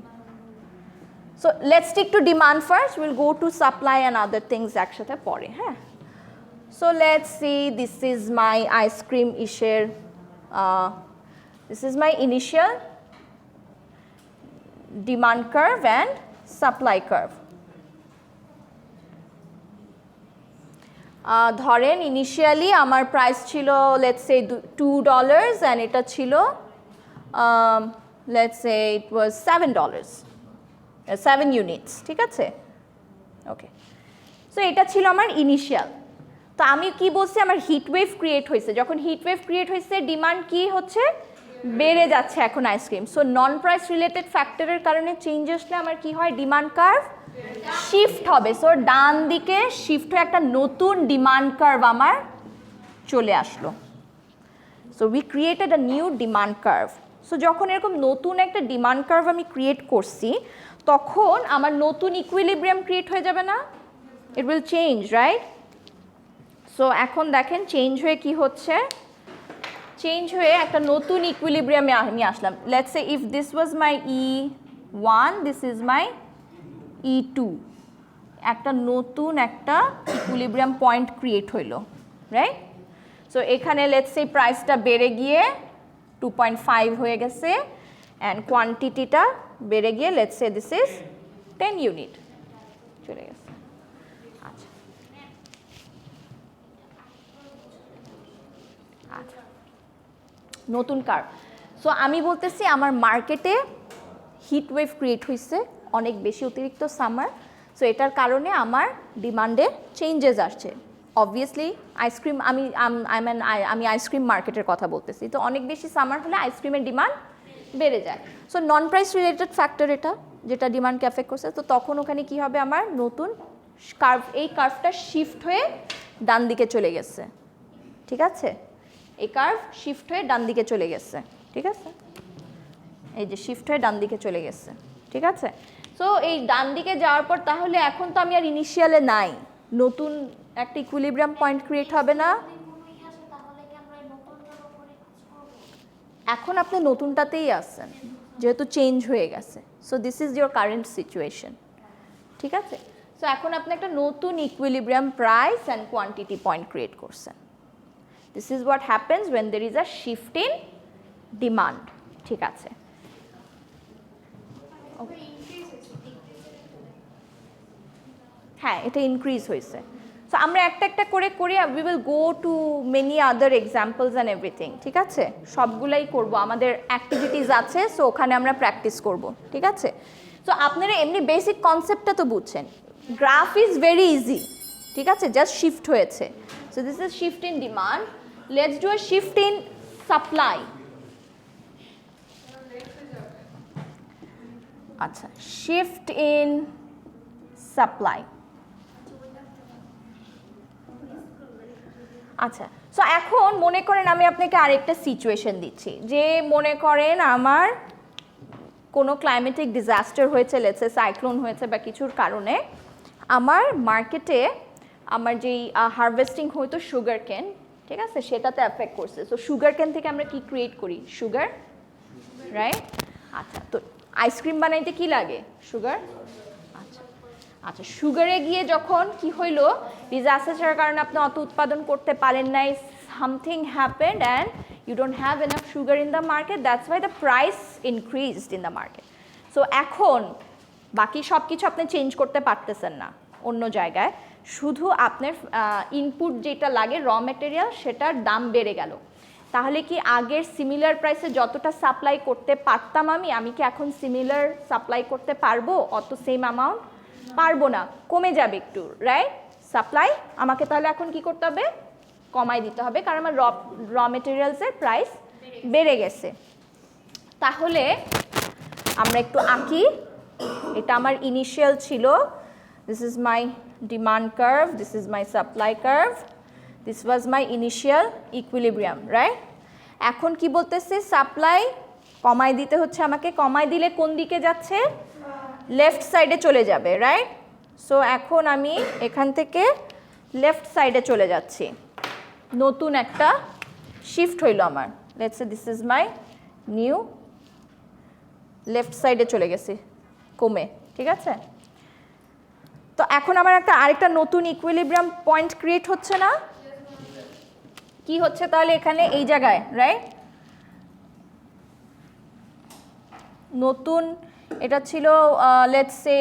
So let's stick to demand first, will go to supply and other things একসাথে পরে। হ্যাঁ, so let's see, this is my ice cream ইসের, this is my initial demand curve and supply curve. ধরেন ইনিশিয়ালি আমার প্রাইস ছিল let's say $2 and এটা ছিল let's say it was $7, 7 units. ঠিক আছে, ওকে, সো এটা ছিল আমার ইনিশিয়াল। তো আমি কি বলছি, আমার হিট ওয়েভ ক্রিয়েট হয়েছে, যখন হিট ওয়েভ ক্রিয়েট হয়েছে ডিমান্ড কি হচ্ছে, বেড়ে যাচ্ছে এখন আইসক্রিম। সো নন প্রাইস রিলেটেড ফ্যাক্টরের কারণে চেঞ্জ আসলে আমার কি হয়, ডিমান্ড কার্ভ শিফট হবে। সো ডান দিকে শিফট হয়ে একটা নতুন ডিমান্ড কার্ভ আমার চলে আসলো। So we created a new demand curve. So যখন এরকম নতুন একটা ডিমান্ড কার্ভ আমি ক্রিয়েট করছি, তখন আমার নতুন ইকুইলিব্রিয়াম ক্রিয়েট হয়ে যাবে না, it will change, right. So এখন দেখেন চেঞ্জ হয়ে কি হচ্ছে, চেঞ্জ হয়ে একটা নতুন ইকুইলিব্রিয়ামে নিয়ে আসলাম। Let's say if this was my E1, this is my E2, একটা নতুন একটা ইকুইলিব্রিয়াম পয়েন্ট ক্রিয়েট হইলো, রাইট। সো এখানে লেটস সে প্রাইসটা বেড়ে গিয়ে 2.5 হয়ে গেছে, অ্যান্ড কোয়ান্টিটিটা বেড়ে গিয়ে let's say this is 10 unit চলে গেছে। আচ্ছা, আচ্ছা, নতুন কার্ভ। সো আমি বলতেছি আমার মার্কেটে হিট ওয়েভ ক্রিয়েট হয়েছে, অনেক বেশি অতিরিক্ত সামার। সো এটার কারণে আমার ডিমান্ডে চেঞ্জেস আসছে। অবভিয়াসলি আইসক্রিম, আমি আইসক্রিম মার্কেটের কথা বলতেছি। তো অনেক বেশি সামার হলে আইসক্রিমের ডিমান্ড বেড়ে যায়। সো নন প্রাইস রিলেটেড ফ্যাক্টর এটা, যেটা ডিমান্ডকে অ্যাফেক্ট করছে। তো তখন ওখানে কি হবে, আমার নতুন কার্ভ, এই কার্ভটা শিফট হয়ে ডান দিকে চলে গেছে। ঠিক আছে, এই কার্ভ শিফট হয়ে ডান দিকে চলে গেছে। ঠিক আছে, এই যে শিফট হয়ে ডান দিকে চলে গেছে। ঠিক আছে, সো এই ডান দিকে যাওয়ার পর তাহলে এখন তো আমি আর ইনিশিয়ালে নাই, নতুন একটা ইকুইলিব্রিয়াম পয়েন্ট ক্রিয়েট হবে না? এখন আপনি নতুনটাতেই আছেন যেহেতু চেঞ্জ হয়ে গেছে, so this is your current situation, ঠিক আছে? সো এখন আপনি একটা নতুন equilibrium price and quantity point create করছেন। This is what happens when there is a shift in demand, ঠিক আছে? হ্যাঁ, এটা ইনক্রিজ হয়েছে। সো আমরা একটা একটা করে করি, we will go two many other examples and everything, ঠিক আছে? সবগুলাই করব, আমাদের অ্যাক্টিভিটিস আছে, সো ওখানে আমরা প্র্যাকটিস করব, ঠিক আছে? সো আপনারা এমনি বেসিক কনসেপ্টটা তো বুঝছেন, গ্রাফ ইজ ভেরি ইজি, ঠিক আছে? জাস্ট শিফট হয়েছে। So this is shift in demand, let's do a shift in supply. আচ্ছা, শিফট ইন সাপ্লাই। আচ্ছা, সো এখন মনে করেন আমি আপনাকে আরেকটা সিচুয়েশন দিচ্ছি, যে মনে করেন আমার কোনো ক্লাইমেটিক ডিজাস্টার হয়েছে, লেটসে সাইক্লোন হয়েছে বা কিছুর কারণে আমার মার্কেটে আমার যেই হারভেস্টিং হয়তো সুগার কেন, ঠিক আছে, সেটাতে এফেক্ট করছে। সো সুগার কেন থেকে আমরা কি ক্রিয়েট করি? Sugar, right? আচ্ছা, তো আইসক্রিম বানাইতে কি লাগে? সুগার। আচ্ছা, সুগারে গিয়ে যখন কি হইলো, ডিজাস্টারের কারণে আপনি অত উৎপাদন করতে পারেন নাই, something happened and you don't have enough sugar in the market, that's why the price increased in the market. So এখন বাকি সব কিছু আপনি চেঞ্জ করতে পারতেছেন না অন্য জায়গায়, শুধু আপনার ইনপুট যেটা লাগে র ম্যাটেরিয়াল সেটার দাম বেড়ে গেল। তাহলে কি আগের সিমিলার প্রাইসে যতটা সাপ্লাই করতে পারতাম আমি কি এখন সিমিলার সাপ্লাই করতে পারবো অত সেম অ্যামাউন্ট? পারবো না, কমে যাবে একটু, রাইট? সাপ্লাই আমাকে তাহলে এখন কি করতে হবে? কমাই দিতে হবে, কারণ আমার র মেটেরিয়ালসের প্রাইস বেড়ে গেছে। তাহলে আমরা একটু আঁকি, এটা আমার ইনিশিয়াল ছিল, this is my demand curve, this is my supply curve, this was my initial equilibrium, right? এখন কি বলতেছে? সাপ্লাই কমাই দিতে হচ্ছে আমাকে, কমাই দিলে কোন দিকে যাচ্ছে? লেফট সাইডে চলে যাবে, রাইট? সো এখন আমি এখান থেকে লেফট সাইডে চলে যাচ্ছি, নতুন একটা শিফট হইল আমার, let's say this is my new, left সাইডে চলে গেছি কমে, ঠিক আছে? তো এখন আমার আরেকটা নতুন ইকুইলিব্রিয়াম পয়েন্ট ক্রিয়েট হচ্ছে না? কি হচ্ছে তাহলে এখানে এই জায়গায়, রাইট? নতুন এটা ছিল লেটস সে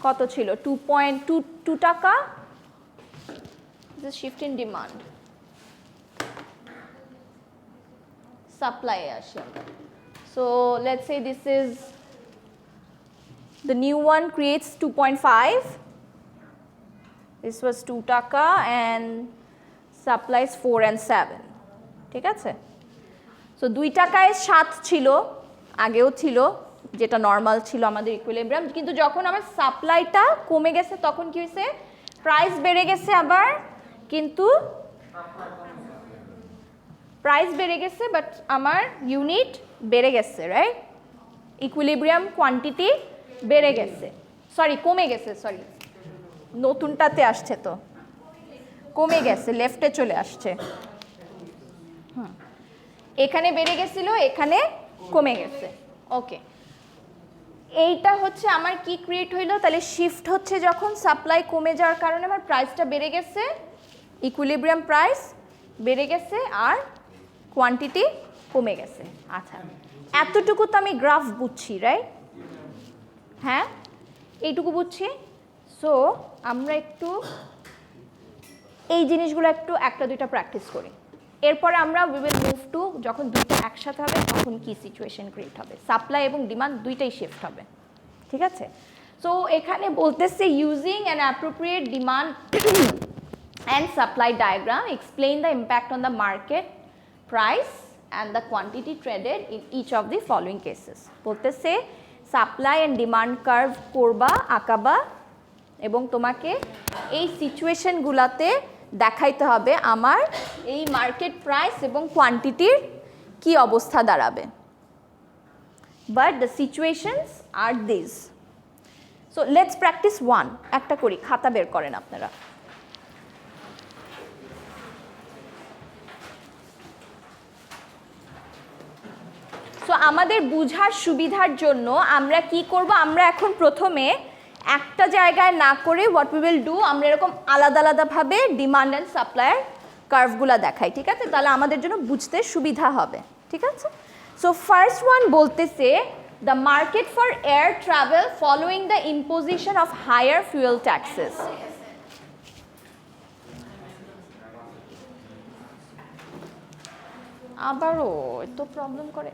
কত ছিল? 2.22 টাকা। This shift in demand, supply আসে। So let's say this is the new one creates 2.5, this was 2 টাকা and supplies 4 and 7, ঠিক আছে? সো 2 টাকায় 7 ছিল, আগেও ছিল, যেটা নর্মাল ছিল আমাদের ইকুইলিব্রিয়াম, কিন্তু যখন আমার সাপ্লাইটা কমে গেছে তখন কি হয়েছে? প্রাইস বেড়ে গেছে আবার, কিন্তু প্রাইস বেড়ে গেছে বাট আমার ইউনিট বেড়ে গেছে, রাইট? ইকুইলিব্রিয়াম কোয়ান্টিটি বেড়ে গেছে, সরি কমে গেছে, সরি নতুনটাতে আসছে তো কমে গেছে, লেফটে চলে আসছে। এখানে বেড়ে গেছিল, এখানে কমে গেছে, ওকে। এইটা হচ্ছে আমার কি ক্রিয়েট হইলো? তাহলে শিফট হচ্ছে যখন সাপ্লাই কমে যাওয়ার কারণে আমার প্রাইসটা বেড়ে গেছে, ইকুইলিব্রিয়াম প্রাইস বেড়ে গেছে আর কোয়ান্টিটি কমে গেছে। আচ্ছা, এতটুকু তো আমি গ্রাফ বুঝছি, রাইট? হ্যাঁ, এইটুকু বুঝছি। সো আমরা একটু এই জিনিসগুলো একটু একটা দুইটা প্র্যাকটিস করি, এরপরে আমরা উই উইল মুভ টু যখন দুইটা একসাথে হবে তখন কি সিচুয়েশন ক্রিয়েট হবে, সাপ্লাই এবং ডিমান্ড দুইটাই শিফট হবে, ঠিক আছে? সো এখানে বলতেছে using an appropriate demand and supply diagram explain the impact on the market price and the quantity traded in each of the following cases. বলতেছে সাপ্লাই অ্যান্ড ডিমান্ড কার্ভ করবা, আঁকাবা, এবং তোমাকে এই সিচুয়েশনগুলোতে দেখাইতে হবে আমার এই মার্কেট প্রাইস এবং কোয়ান্টিটির কি অবস্থা দাঁড়াবে। But the situations are this. So let's practise one, একটা করি, খাতা বের করেন আপনারা। আমাদের বুঝার সুবিধার জন্য আমরা কি করব, আমরা এখন প্রথমে একটা জায়গায় না করে হোয়াট উই উইল ডু, আমরা এরকম আলাদা আলাদাভাবে ডিমান্ড অ্যান্ড সাপ্লাইয়ের কার্ভগুলো দেখাই, ঠিক আছে? তাহলে আমাদের জন্য বুঝতে সুবিধা হবে, ঠিক আছে? সো ফার্স্ট ওয়ান বলতেছে the market for air travel following the imposition of higher fuel taxes. আবারও এত প্রবলেম করে।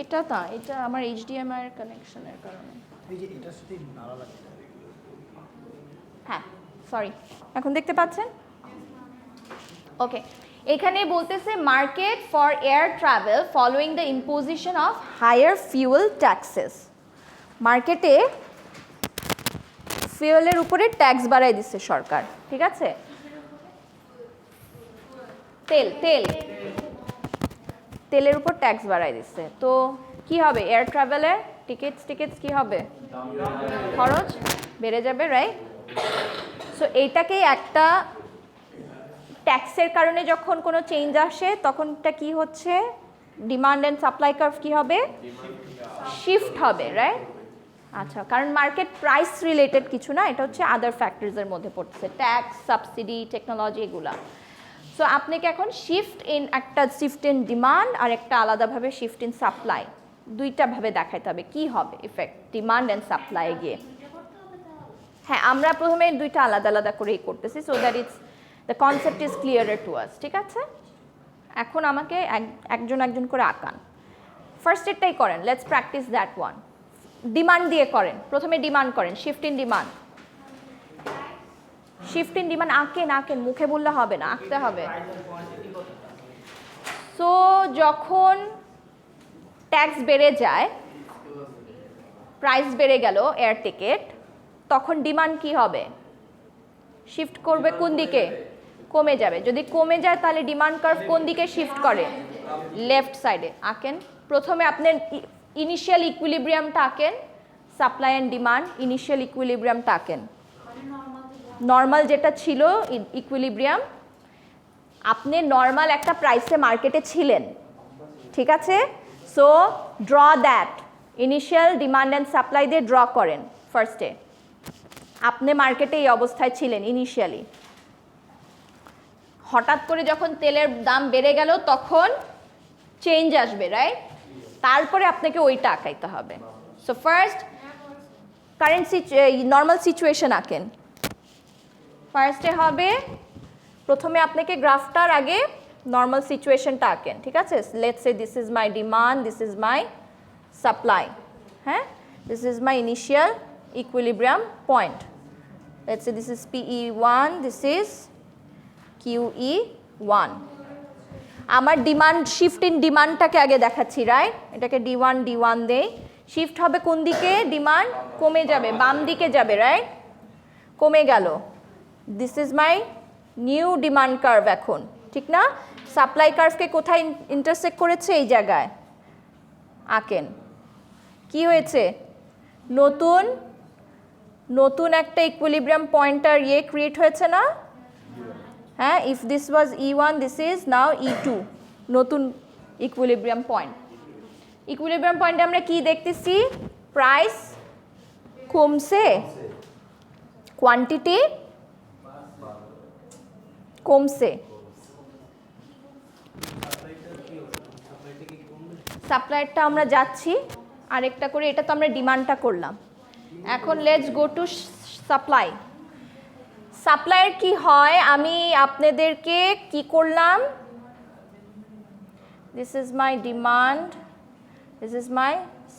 এটা না, এটা আমার এইচডিএমআই এর কানেকশনের কারণে। হ্যাঁ, সরি, এখন দেখতে পাচ্ছেন? ওকে, এখানে বলতেছে market for air travel following the imposition of higher fuel taxes. মার্কেটে ফিউয়েলের উপরে ট্যাক্স বাড়াই দিচ্ছে সরকার, ঠিক আছে? তেলের উপর ট্যাক্স বাড়াই দিচ্ছে, তো কি হবে? এয়ার ট্রাভেলের টিকিটস কি হবে? খরচ বেড়ে যাবে, রাইট? সো এইটাকেই একটা ট্যাক্সের কারণে যখন কোনো চেঞ্জ আসে তখন এটা কি হচ্ছে, ডিমান্ড অ্যান্ড সাপ্লাই কার্ভ কি হবে? শিফট হবে, রাইট? আচ্ছা, কারণ মার্কেট প্রাইস রিলেটেড কিছু না, এটা হচ্ছে আদার ফ্যাক্টরসের মধ্যে পড়তেছে, ট্যাক্স, সাবসিডি, টেকনোলজি, এগুলা। সো আপনাকে এখন একটা শিফট ইন ডিমান্ড আর একটা আলাদাভাবে শিফট ইন সাপ্লাই, দুইটা ভাবে দেখাইতে হবে কি হবে ইফেক্ট ডিমান্ড অ্যান্ড সাপ্লাই গিয়ে। হ্যাঁ, আমরা প্রথমে দুইটা আলাদা আলাদা করেই করতেছি, so that it's the concept is ক্লিয়ারার to us, ঠিক আছে? এখন আমাকে একজন করে আঁকান। ফার্স্ট এরটাই করেন, let's practice that one. Demand দিয়ে করেন, প্রথমে ডিমান্ড করেন, শিফট ইন ডিমান্ড। আঁকেন, মুখে বললে হবে না, আঁকতে হবে। সো যখন ট্যাক্স বেড়ে যায়, প্রাইস বেড়ে গেল এয়ার টিকেট, তখন ডিমান্ড কি হবে? শিফট করবে কোন দিকে? কমে যাবে। যদি কমে যায় তাহলে ডিমান্ড কার্ভ কোন দিকে শিফট করে? লেফট সাইডে। আঁকেন, প্রথমে আপনার ইনিশিয়াল ইকুইলিব্রিয়ামটা আঁকেন, সাপ্লাই অ্যান্ড ডিমান্ড ইনিশিয়াল ইকুইলিব্রিয়ামটা আঁকেন। নর্মাল যেটা ছিল ইকুইলিব্রিয়াম, আপনি নর্মাল একটা প্রাইসে মার্কেটে ছিলেন, ঠিক আছে? So draw that, initial demand and supply দিয়ে ড্র করেন। ফার্স্টে আপনি মার্কেটে এই অবস্থায় ছিলেন ইনিশিয়ালি, হঠাৎ করে যখন তেলের দাম বেড়ে গেল তখন চেঞ্জ আসবে, রাইট? তারপরে আপনাকে ওইটা আঁকাইতে হবে। So first current normal situation আঁকেন। ফার্স্টে হবে, প্রথমে আপনাকে গ্রাফটার আগে নর্মাল সিচুয়েশনটা আঁকেন, ঠিক আছে? Let's say this is my demand, this is my supply, হ্যাঁ, this is my initial equilibrium point. Let's say this is PE1, this is QE1। আমার ডিমান্ড শিফট ইন ডিমান্ডটাকে আগে দেখাচ্ছি, রাইট? এটাকে D1 দেই। শিফট হবে কোন দিকে? ডিমান্ড কমে যাবে, বাম দিকে যাবে, রাইট? কমে গেল, this is my new demand curve এখন, ঠিক না? সাপ্লাই কার্ভকে কোথায় ইন্টারসেক্ট করেছে? এই জায়গায় আঁকেন। কি হয়েছে? নতুন একটা ইকুইলিব্রিয়াম পয়েন্টার ক্রিয়েট হয়েছে না? হ্যাঁ, if this was E1, this is now E2, নতুন ইকুইলিব্রিয়াম পয়েন্ট। ইকুইলিব্রিয়াম পয়েন্টে আমরা কি দেখতেছি? প্রাইস কমছে, কোয়ান্টিটি কমছে, সাপ্লাইটা আমরা যাচ্ছি আরেকটা করে, এটা তো আমরা ডিমান্ডটা করলাম। এখন লেটস গো টু সাপ্লাই। সাপ্লাইয়ের কি হয় আমি আপনাদেরকে কি করলাম? This is my demand, this is my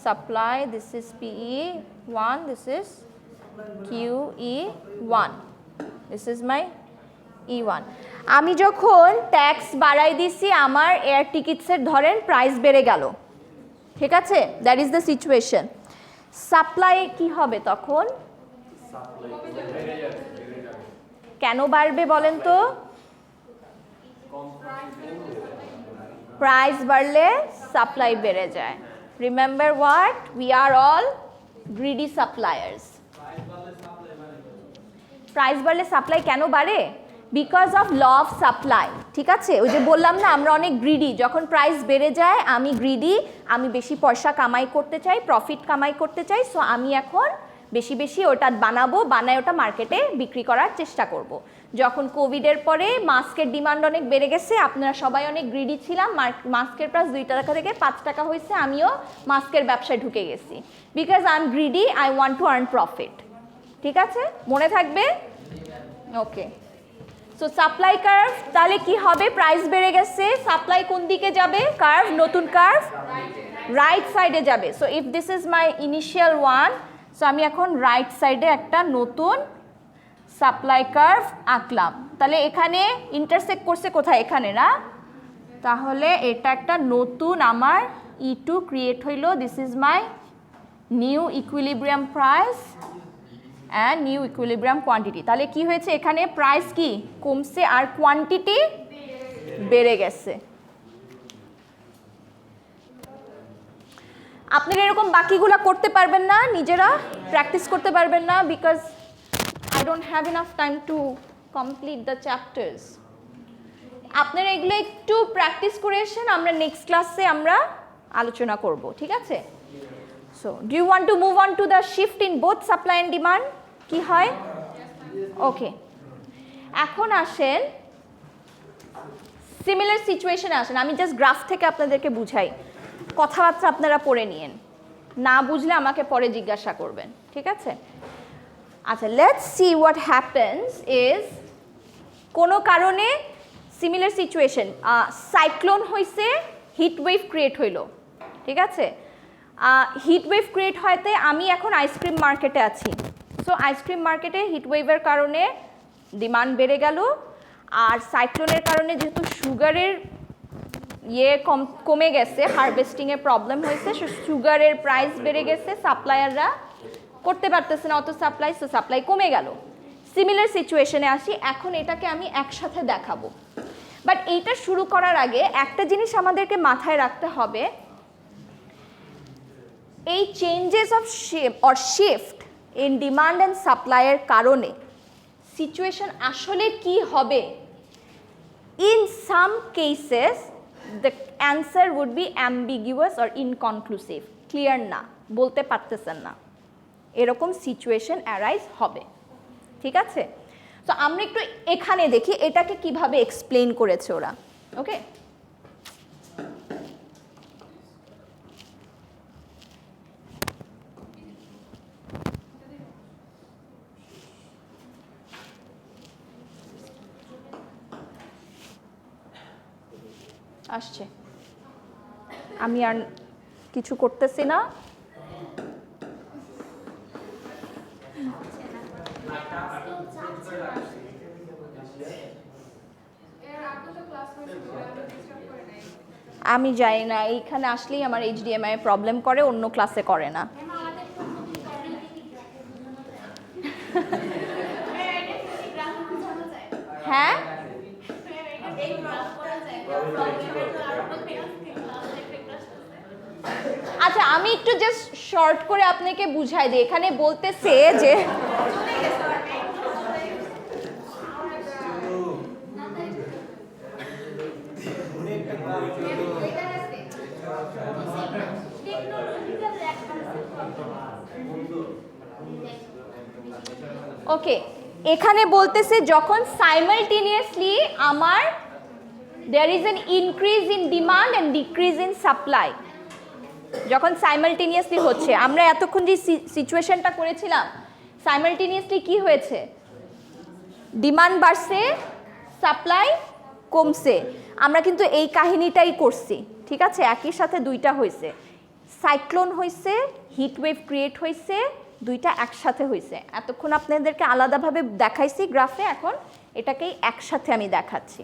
supply, this is PE1, this is QE1, this is my E1। আমি যখন ট্যাক্স বাড়াই দিছি, আমার এয়ার টিকিটসের ধরেন প্রাইস বেড়ে গেল, ঠিক আছে? That is the situation. Supply কি হবে তখন? কেন বাড়বে বলেন তো? প্রাইস বাড়লে সাপ্লাই বেড়ে যায়। Remember what? We are all greedy suppliers. Price বাড়লে সাপ্লাই কেন বাড়ে? Because of law of supply, ঠিক আছে? ওই যে বললাম না আমরা অনেক গ্রিডি, যখন প্রাইস বেড়ে যায় আমি গ্রিডি, আমি বেশি পয়সা কামাই করতে চাই, প্রফিট কামাই করতে চাই, সো আমি এখন বেশি বেশি ওটা বানায় ওটা মার্কেটে বিক্রি করার চেষ্টা করব। যখন কোভিডের পরে মাস্কের ডিমান্ড অনেক বেড়ে গেছে, আপনারা সবাই অনেক গ্রিডি ছিলাম, মাস্কের প্রাইস 2 টাকা থেকে 5 টাকা হয়েছে, আমিও মাস্কের ব্যবসায় ঢুকে গেছি, because I am greedy, I want to earn profit. ঠিক আছে, মনে থাকবে? ওকে, সো সাপ্লাই কার্ভ, তাহলে কি হবে? প্রাইস বেড়ে গেছে, সাপ্লাই কোন দিকে যাবে? কার্ভ, নতুন কার্ভ রাইট সাইডে যাবে। So if this is my initial one, so আমি এখন রাইট সাইডে একটা নতুন সাপ্লাই কার্ভ আঁকলাম। তাহলে এখানে ইন্টারসেক্ট করছে কোথায়? এখানে না? তাহলে এটা একটা নতুন আমার E2 ক্রিয়েট হইলো। This is my new equilibrium price and new equilibrium quantity. তাহলে কি হয়েছে? এখানে প্রাইস কি কমছে আর কোয়ান্টিটি বেড়ে গেছে। আপনারা এরকম বাকিগুলা করতে পারবেন না, নিজেরা প্র্যাকটিস করতে পারবেন না, because I don't have enough time to complete the chapters. আপনারা এগুলো একটু প্র্যাকটিস করে এসেন, আমরা নেক্সট ক্লাসে আমরা আলোচনা করব, ঠিক আছে? So, do you want to move on to the shift in both supply and demand? কি হয়? ওকে, এখন আসেন সিমিলার সিচুয়েশনে আসেন। আমি জাস্ট গ্রাফ থেকে আপনাদেরকে বুঝাই, কথাবার্তা আপনারা পড়ে নিয়েন, না বুঝলে আমাকে পরে জিজ্ঞাসা করবেন, ঠিক আছে? আচ্ছা, let's see what happens is, কোনো কারণে সিমিলার সিচুয়েশন, সাইক্লোন হইছে, হিট ওয়েভ ক্রিয়েট হইল, ঠিক আছে? হিট ওয়েভ ক্রিয়েট হয়তে আমি এখন আইসক্রিম মার্কেটে আছি, সো আইসক্রিম মার্কেটে হিট ওয়েভের কারণে ডিমান্ড বেড়ে গেল, আর সাইক্লোনের কারণে যেহেতু সুগারের কমে গেছে, হারভেস্টিংয়ে প্রবলেম হয়েছে, সুগারের প্রাইস বেড়ে গেছে, সাপ্লায়াররা করতে পারতেছে না অত সাপ্লাই, সো সাপ্লাই কমে গেল। সিমিলার সিচুয়েশনে আসি, এখন এটাকে আমি একসাথে দেখাবো। বাট এইটা শুরু করার আগে একটা জিনিস আমাদেরকে মাথায় রাখতে হবে, এই changes of shift in demand and সাপ্লাইয়ের কারণে সিচুয়েশন আসলে কি হবে। In some cases the answer would be ambiguous or inconclusive, clear না, বলতে পারতেছেন না, এরকম সিচুয়েশন অ্যারাইজ হবে, ঠিক আছে? তো আমরা একটু এখানে দেখি এটাকে কিভাবে এক্সপ্লেইন করেছে ওরা। ওকে, আসছে, আমি আর কিছু করতেছি না। আমি যাই না, এইখানে আসলেই আমার HDMI প্রবলেম করে, অন্য ক্লাসে করে না। হ্যাঁ, আচ্ছা আমি একটু জাস্ট শর্ট করে আপনাকে বুঝাই দিই। এখানে বলতেছে যে ওকে, এখানে বলতেছে যখন সাইমালটেনিয়াসলি আমার there is an increase in demand and decrease in supply, যখন সাইমালটেনিয়াসলি হচ্ছে, আমরা এতক্ষণ যে সিচুয়েশনটা করেছিলাম সাইমালটেনিয়াসলি কি হয়েছে, ডিমান্ড বাড়ছে, সাপ্লাই কমছে, আমরা কিন্তু এই কাহিনীটাই করছি, ঠিক আছে? একই সাথে দুইটা হয়েছে, সাইক্লোন হয়েছে, হিট ওয়েভ ক্রিয়েট হয়েছে, দুইটা একসাথে হয়েছে। এতক্ষণ আপনাদেরকে আলাদাভাবে দেখাইছি গ্রাফে, এখন এটাকেই একসাথে আমি দেখাচ্ছি।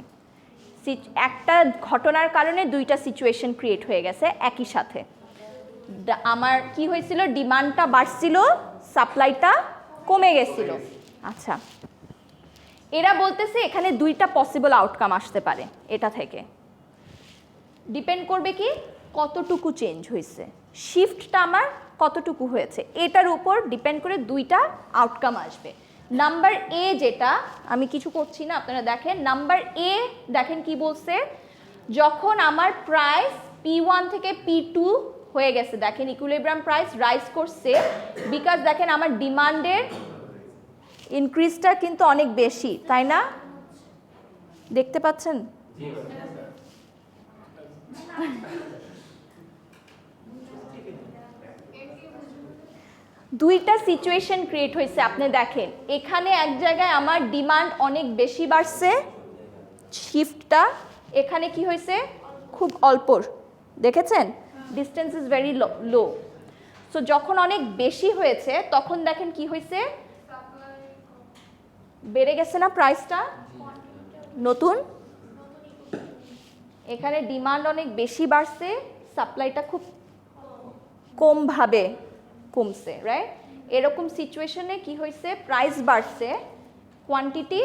একটা ঘটনার কারণে দুইটা সিচুয়েশন ক্রিয়েট হয়ে গেছে একই সাথে। আমার কি হয়েছিল, ডিমান্ডটা বাড়ছিল, সাপ্লাইটা কমে গেছিল। আচ্ছা, এরা বলতেছে এখানে দুইটা পসিবল আউটকাম আসতে পারে, এটা থেকে ডিপেন্ড করবে কি কতটুকু চেঞ্জ হয়েছে, শিফটটা আমার কতটুকু হয়েছে, এটার উপর ডিপেন্ড করে দুইটা আউটকাম আসবে। নাম্বার এ যেটা, আমি কিছু করছি না, আপনারা দেখেন নাম্বার এ, দেখেন কি বলছে, যখন আমার প্রাইস P1 থেকে P2 হয়ে গেছে, দেখেন ইকুইলিব্রিয়াম প্রাইস রাইজ করছে, বিকজ দেখেন আমার ডিমান্ডের ইনক্রিজটা কিন্তু অনেক বেশি, তাই না? দেখতে পাচ্ছেন? দুইটা সিচুয়েশন ক্রিয়েট হয়েছে, আপনি দেখেন এখানে এক জায়গায় আমার ডিমান্ড অনেক বেশি বাড়ছে, শিফটটা এখানে কি হয়েছে খুব অল্প, দেখেছেন distance is very low. So যখন অনেক বেশি হয়েছে তখন দেখেন কি হয়েছে, বেড়ে গেছে না প্রাইসটা, নতুন এখানে ডিমান্ড অনেক বেশি বাড়ছে, সাপ্লাইটা খুব কমভাবে কমছে, রাইট? এরকম সিচুয়েশনে কি হয়েছে, প্রাইস বাড়ছে, কোয়ান্টিটি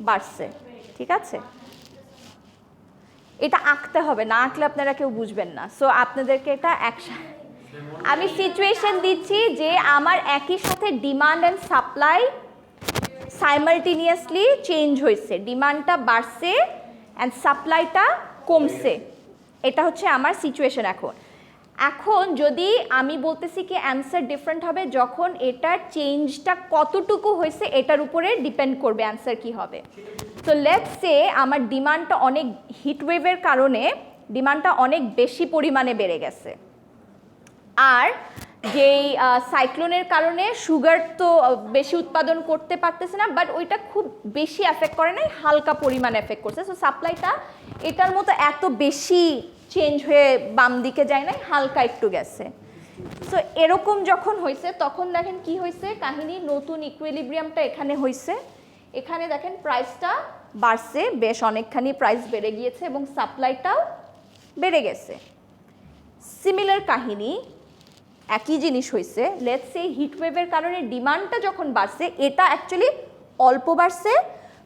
বাড়ছে, ঠিক আছে? এটা আঁকতে হবে, না আঁকলে আপনারা কেউ বুঝবেন না। সো আপনাদেরকে এটা আমি সিচুয়েশন দিচ্ছি যে আমার একই সাথে demand and supply simultaneously change হয়েছে, ডিমান্ডটা বাড়ছে অ্যান্ড সাপ্লাইটা কমছে, এটা হচ্ছে আমার সিচুয়েশন। এখন যদি আমি বলতেছি কি অ্যান্সার ডিফারেন্ট হবে যখন এটার চেঞ্জটা কতটুকু হয়েছে এটার উপরে ডিপেন্ড করবে অ্যান্সার কি হবে। তো লেটস সে আমার ডিমান্ডটা অনেক হিটওয়েভের কারণে ডিমান্ডটা অনেক বেশি পরিমাণে বেড়ে গেছে, আর যেই সাইক্লোনের কারণে সুগার তো বেশি উৎপাদন করতে পারতেছে না, বাট ওইটা খুব বেশি এফেক্ট করে নাই, হালকা পরিমাণে এফেক্ট করছে। সো সাপ্লাইটা এটার মতো এত বেশি চেঞ্জ হয়ে বাম দিকে যায় নাই, হালকা একটু গেছে। সো এরকম যখন হয়েছে তখন দেখেন কি হয়েছে কাহিনী, নতুন ইকুইলিব্রিয়ামটা এখানে হয়েছে, এখানে দেখেন প্রাইসটা বাড়ছে, বেশ অনেকখানি প্রাইস বেড়ে গিয়েছে এবং সাপ্লাইটাও বেড়ে গেছে। সিমিলার কাহিনী, একই জিনিস হয়েছে, লেটস সে হিটওয়েভের কারণে ডিমান্ডটা যখন বাড়ছে এটা অ্যাকচুয়ালি অল্প বাড়ছে,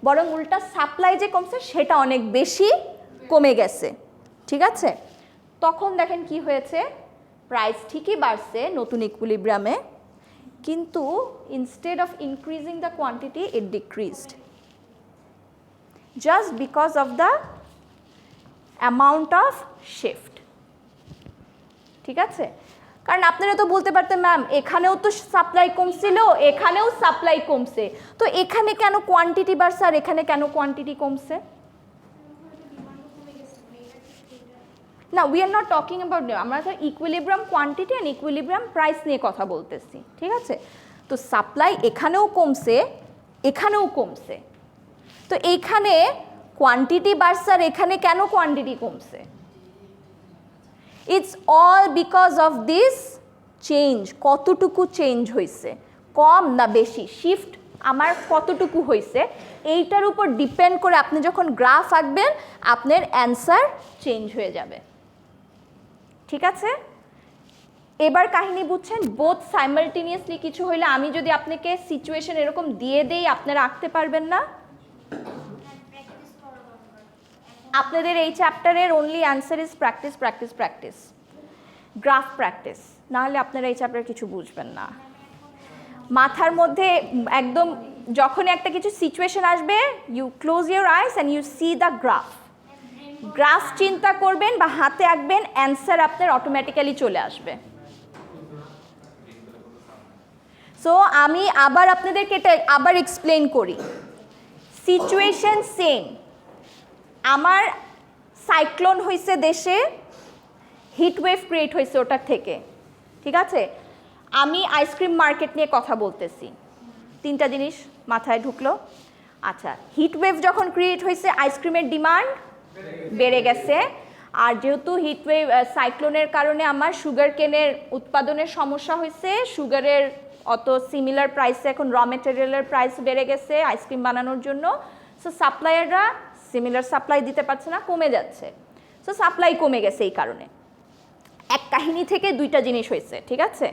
বরং উল্টা সাপ্লাই যে কমছে সেটা অনেক বেশি কমে গেছে, ঠিক আছে? তখন দেখেন কি হয়েছে, প্রাইস ঠিকই বাড়ছে নতুন ইকুইলিব্রিয়ামে, কিন্তু instead of increasing the quantity it decreased just because of the amount of shift, ঠিক আছে? কারণ আপনারা তো বলতে পারতেন ম্যাম এখানেও তো সাপ্লাই কমছিল, এখানেও সাপ্লাই কমছে, তো এখানে কেন কোয়ান্টিটি বাড়ছে আর এখানে কেন কোয়ান্টিটি কমছে? না, we are not talking about, আমরা তো equilibrium quantity and equilibrium price নিয়ে কথা বলতেছি, ঠিক আছে? তো সাপ্লাই এখানেও কমছে, এখানেও কমছে, তো এইখানে কোয়ান্টিটি বাড়ছে আর এখানে কেন কোয়ান্টিটি কমছে? It's all because of this change. কতটুকু চেঞ্জ হয়েছে, কম না বেশি, শিফট আমার কতটুকু হয়েছে এইটার উপর ডিপেন্ড করে আপনি যখন গ্রাফ আঁকবেন আপনার অ্যান্সার চেঞ্জ হয়ে যাবে, ঠিক আছে? এবার কাহিনী বুঝছেন, বোথ সাইমালটেনিয়াসলি কিছু হইলে আমি যদি আপনাকে সিচুয়েশন এরকম দিয়ে দেই আপনারা আঁকতে পারবেন না। আপনাদের এই চ্যাপ্টারের only answer is practice practice practice, graph practice, নাহলে আপনারা এই চ্যাপ্টার কিছু বুঝবেন না। মাথার মধ্যে একদম যখন একটা কিছু সিচুয়েশন আসবে you close your eyes and you see the graph, graph চিন্তা করবেন বা হাতে আঁকবেন, অ্যান্সার আপনার অটোমেটিক্যালি চলে আসবে। সো আমি আবার আপনাদেরকে এটা আবার এক্সপ্লেন করি, সিচুয়েশন সেম, আমার সাইক্লোন হয়েছে দেশে, হিটওয়েভ ক্রিয়েট হয়েছে ওটার থেকে, ঠিক আছে? আমি আইসক্রিম মার্কেট নিয়ে কথা বলতেছি, তিনটা জিনিস মাথায় ঢুকলো। আচ্ছা, হিটওয়েভ যখন ক্রিয়েট হয়েছে আইসক্রিমের ডিমান্ড বেড়ে গেছে, আর যেহেতু হিটওয়েভ সাইক্লোনের কারণে আমার সুগার কেনের উৎপাদনের সমস্যা হয়েছে, সুগারের অত সিমিলার প্রাইসে এখন র মেটেরিয়ালের প্রাইস বেড়ে গেছে আইসক্রিম বানানোর জন্য, সো সাপ্লায়াররা সিমিলার সাপ্লাই দিতে পারছে না, কমে যাচ্ছে, সো সাপ্লাই কমে গেছে। এই কারণে এক কাহিনী থেকে দুইটা জিনিস হয়েছে, ঠিক আছে?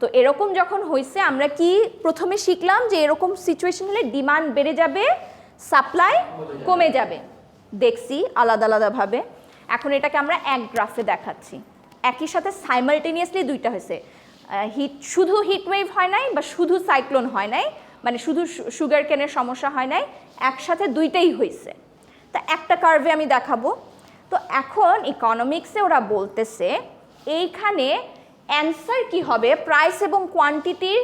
তো এরকম যখন হয়েছে আমরা কি প্রথমে শিখলাম যে এরকম সিচুয়েশন হলে ডিমান্ড বেড়ে যাবে, সাপ্লাই কমে যাবে, দেখছি আলাদা আলাদাভাবে। এখন এটাকে আমরা এক গ্রাফে দেখাচ্ছি, একই সাথে সাইমালটেনিয়াসলি দুইটা হয়েছে, শুধু হিটওয়েভ হয় নাই বা শুধু সাইক্লোন হয় নাই, মানে শুধু সুগার কেনের সমস্যা হয় নাই, একসাথে দুইটাই হয়েছে। তা একটা কার্ভে আমি দেখাবো। তো এখন ইকোনমিক্সে ওরা বলতেছে এইখানে অ্যান্সার কি হবে, প্রাইস এবং কোয়ান্টিটির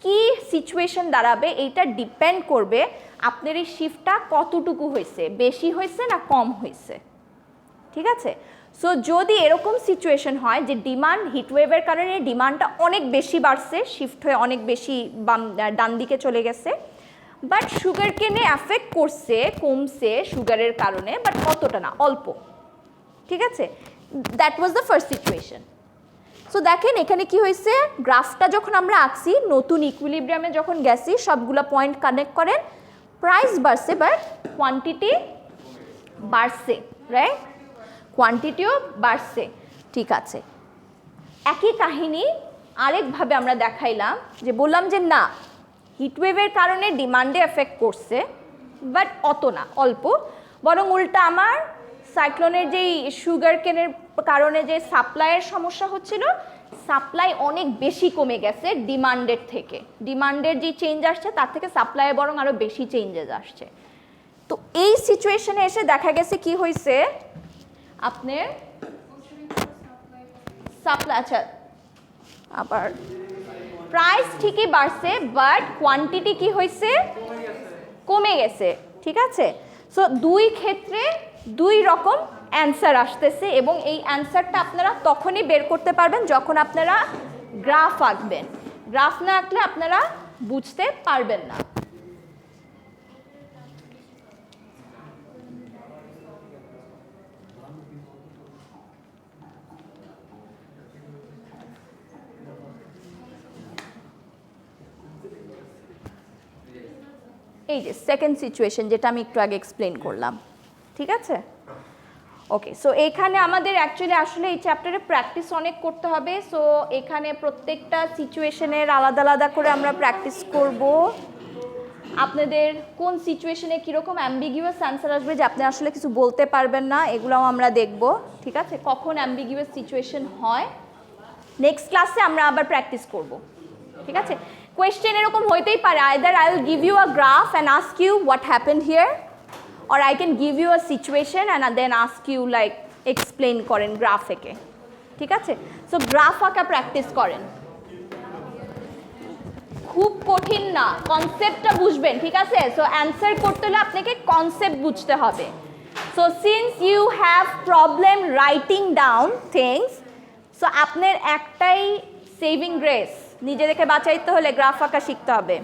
কি সিচুয়েশন দাঁড়াবে, এইটা ডিপেন্ড করবে আপনার এই শিফটটা কতটুকু হয়েছে, বেশি হয়েছে না কম হয়েছে। ঠিক আছে, সো যদি এরকম সিচুয়েশন হয় যে ডিমান্ড হিটওয়েভের কারণে ডিমান্ডটা অনেক বেশি বাড়ছে, শিফট হয়ে অনেক বেশি ডান দিকে চলে গেছে, বাট সুগার কেনে অ্যাফেক্ট করছে, কমছে সুগারের কারণে, বাট অতটা না, অল্প। ঠিক আছে, that was the first situation. So দেখেন এখানে কি হয়েছে, গ্রাফটা যখন আমরা আঁকছি, নতুন ইকুইলিব্রিয়ামে যখন গেছি, সবগুলো পয়েন্ট কানেক্ট করেন, প্রাইস বাড়ছে বাট কোয়ান্টিটি বাড়ছে, রাইট, কোয়ান্টিটিও বাড়ছে। ঠিক আছে, একই কাহিনী আরেকভাবে আমরা দেখাইলাম, যে বললাম যে না, হিটওয়েভের কারণে ডিমান্ডে এফেক্ট করছে, বাট অত না, অল্প, বরং উল্টা আমার সাইক্লোনের যেই সুগার কেনের কারণে যে সাপ্লাইয়ের সমস্যা হচ্ছিল, সাপ্লাই অনেক বেশি কমে গেছে ডিমান্ডের থেকে, ডিমান্ডের যে চেঞ্জ আসছে তার থেকে সাপ্লাইয়ে বরং আরও বেশি চেঞ্জেস আসছে। তো এই সিচুয়েশনে এসে দেখা গেছে কি হয়েছে, আপনার সাপ্লাই, আচ্ছা আবার প্রাইস ঠিকই বাড়ছে বাট কোয়ান্টিটি কি হয়েছে, কমে গেছে। ঠিক আছে, সো দুই ক্ষেত্রে দুই রকম অ্যান্সার আসতেছে, এবং এই অ্যান্সারটা আপনারা তখনই বের করতে পারবেন যখন আপনারা গ্রাফ আঁকবেন। গ্রাফ না আঁকলে আপনারা বুঝতে পারবেন না। এই যে সেকেন্ড সিচুয়েশন, যেটা আমি একটু আগে এক্সপ্লেন করলাম। ঠিক আছে, ওকে, সো এখানে আমাদের অ্যাকচুয়ালি আসলে এই চ্যাপ্টারে প্র্যাকটিস অনেক করতে হবে। সো এখানে প্রত্যেকটা সিচুয়েশনের আলাদা আলাদা করে আমরা প্র্যাকটিস করব। আপনাদের কোন সিচুয়েশনে কীরকম অ্যাম্বিগিউয়াস অ্যান্সার আসবে, যে আপনি আসলে কিছু বলতে পারবেন না, এগুলোও আমরা দেখব। ঠিক আছে, কখন অ্যাম্বিগিউয়াস সিচুয়েশন হয়, নেক্সট ক্লাসে আমরা আবার প্র্যাকটিস করব। ঠিক আছে, কোয়েশ্চেন এরকম হইতেই পারে, either I will give you a graph and ask you what happened here, or I can give you a situation and then ask you like explain করেন গ্রাফ একে। ঠিক আছে, সো গ্রাফ আঁকা প্র্যাকটিস করেন, খুব কঠিন না, কনসেপ্টটা বুঝবেন। ঠিক আছে, সো অ্যান্সার করতে হলে আপনাকে কনসেপ্ট বুঝতে হবে। So since you have problem writing down things, so আপনার একটাই সেভিং গ্রেস, নিজেদেরকে বাঁচাইতে হলে গ্রাফ আঁকা শিখতে হবে।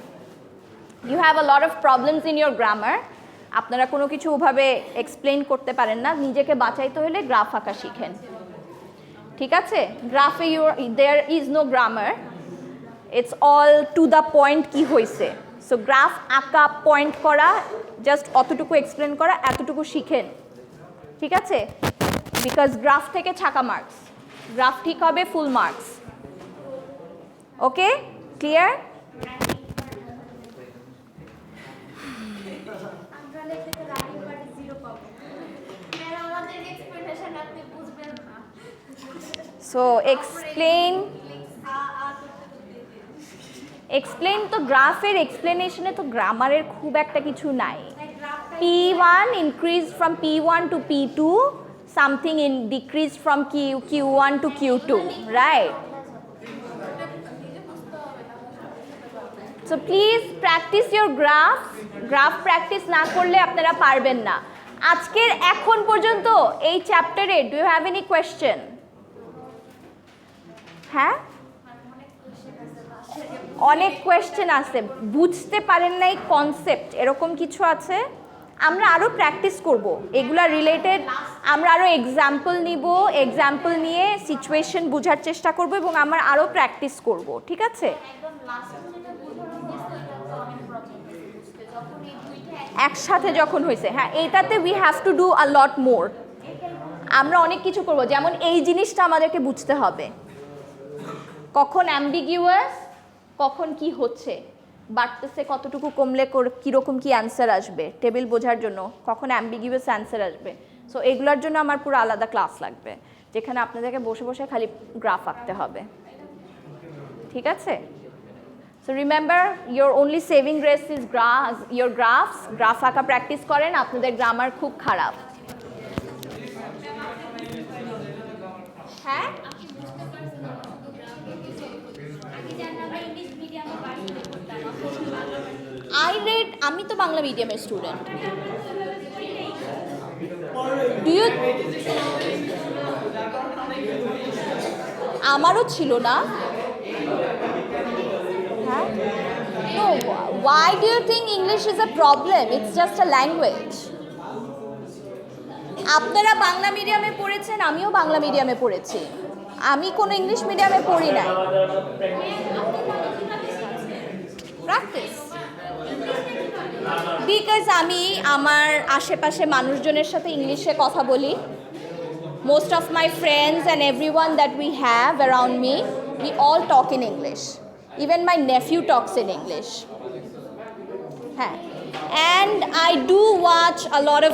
You have a lot of problems in your grammar, আপনারা কোনো কিছু ওভাবে এক্সপ্লেন করতে পারেন না, নিজেকে বাঁচাইতে হলে গ্রাফ আঁকা শিখেন। ঠিক আছে, গ্রাফে there is no grammar, it's all to the point কি হয়েছে। সো গ্রাফ আঁকা, পয়েন্ট করা, জাস্ট অতটুকু এক্সপ্লেন করা, এতটুকু শিখেন। ঠিক আছে, বিকজ গ্রাফ থেকে ছাকা মার্কস, গ্রাফ ঠিক হবে ফুল মার্কস। ওকে, ক্লিয়ার? সো এক্সপ্লেন তো গ্রাফের এক্সপ্লেনেশনে তো গ্রামারের খুব একটা কিছু নাই। P1 increased from P1 to P2, something decreased from Q1 to Q2, right? So please practice your graphs. Graph practice না করলে আপনারা পারবেন না। আজকের এখন পর্যন্ত এই চ্যাপ্টারে do you have any question? হ্যাঁ, অনেক কোয়েশ্চেন আছে, বুঝতে পারেন নাই কনসেপ্ট, এরকম কিছু আছে। আমরা আরও প্র্যাকটিস করব এগুলা রিলেটেড, আমরা আরও এক্সাম্পল নিব, এক্সাম্পল নিয়ে সিচুয়েশন বোঝার চেষ্টা করব এবং আমরা আরও প্র্যাকটিস করব। ঠিক আছে, একসাথে যখন হয়েছে, হ্যাঁ, এইটাতে we have to do a lot more. আমরা অনেক কিছু করব, যেমন এই জিনিসটা আমাদেরকে বুঝতে হবে, কখন অ্যাম্বিগিউয়াস, কখন কি হচ্ছে, বাড়তেছে কতটুকু, কমলে কীরকম কি অ্যান্সার আসবে, টেবিল বোঝার জন্য কখন অ্যাম্বিগিউয়াস অ্যান্সার আসবে। সো এগুলোর জন্য আমার পুরো আলাদা ক্লাস লাগবে, যেখানে আপনাদেরকে বসে বসে খালি গ্রাফ আঁকতে হবে। ঠিক আছে, So remember, your only saving grace is your graphs. Graph আঁকা প্র্যাকটিস করেন, আপনাদের গ্রামার খুব খারাপ। হ্যাঁ, আমি তো বাংলা মিডিয়ামের স্টুডেন্ট। আমারও ছিল না। হ্যাঁ, no, why do you think English is a problem? It's just a language. আপনারা বাংলা মিডিয়ামে পড়েছেন, আমিও বাংলা মিডিয়ামে পড়েছি, আমি কোনো ইংলিশ মিডিয়ামে পড়ি নাই। প্র্যাকটিস, বিকজ আমি আমার আশেপাশে মানুষজনের সাথে ইংলিশে কথা বলি। Most of my friends and everyone that we have around me, we all talk in English. Even my nephew talks in English. And I do watch a lot of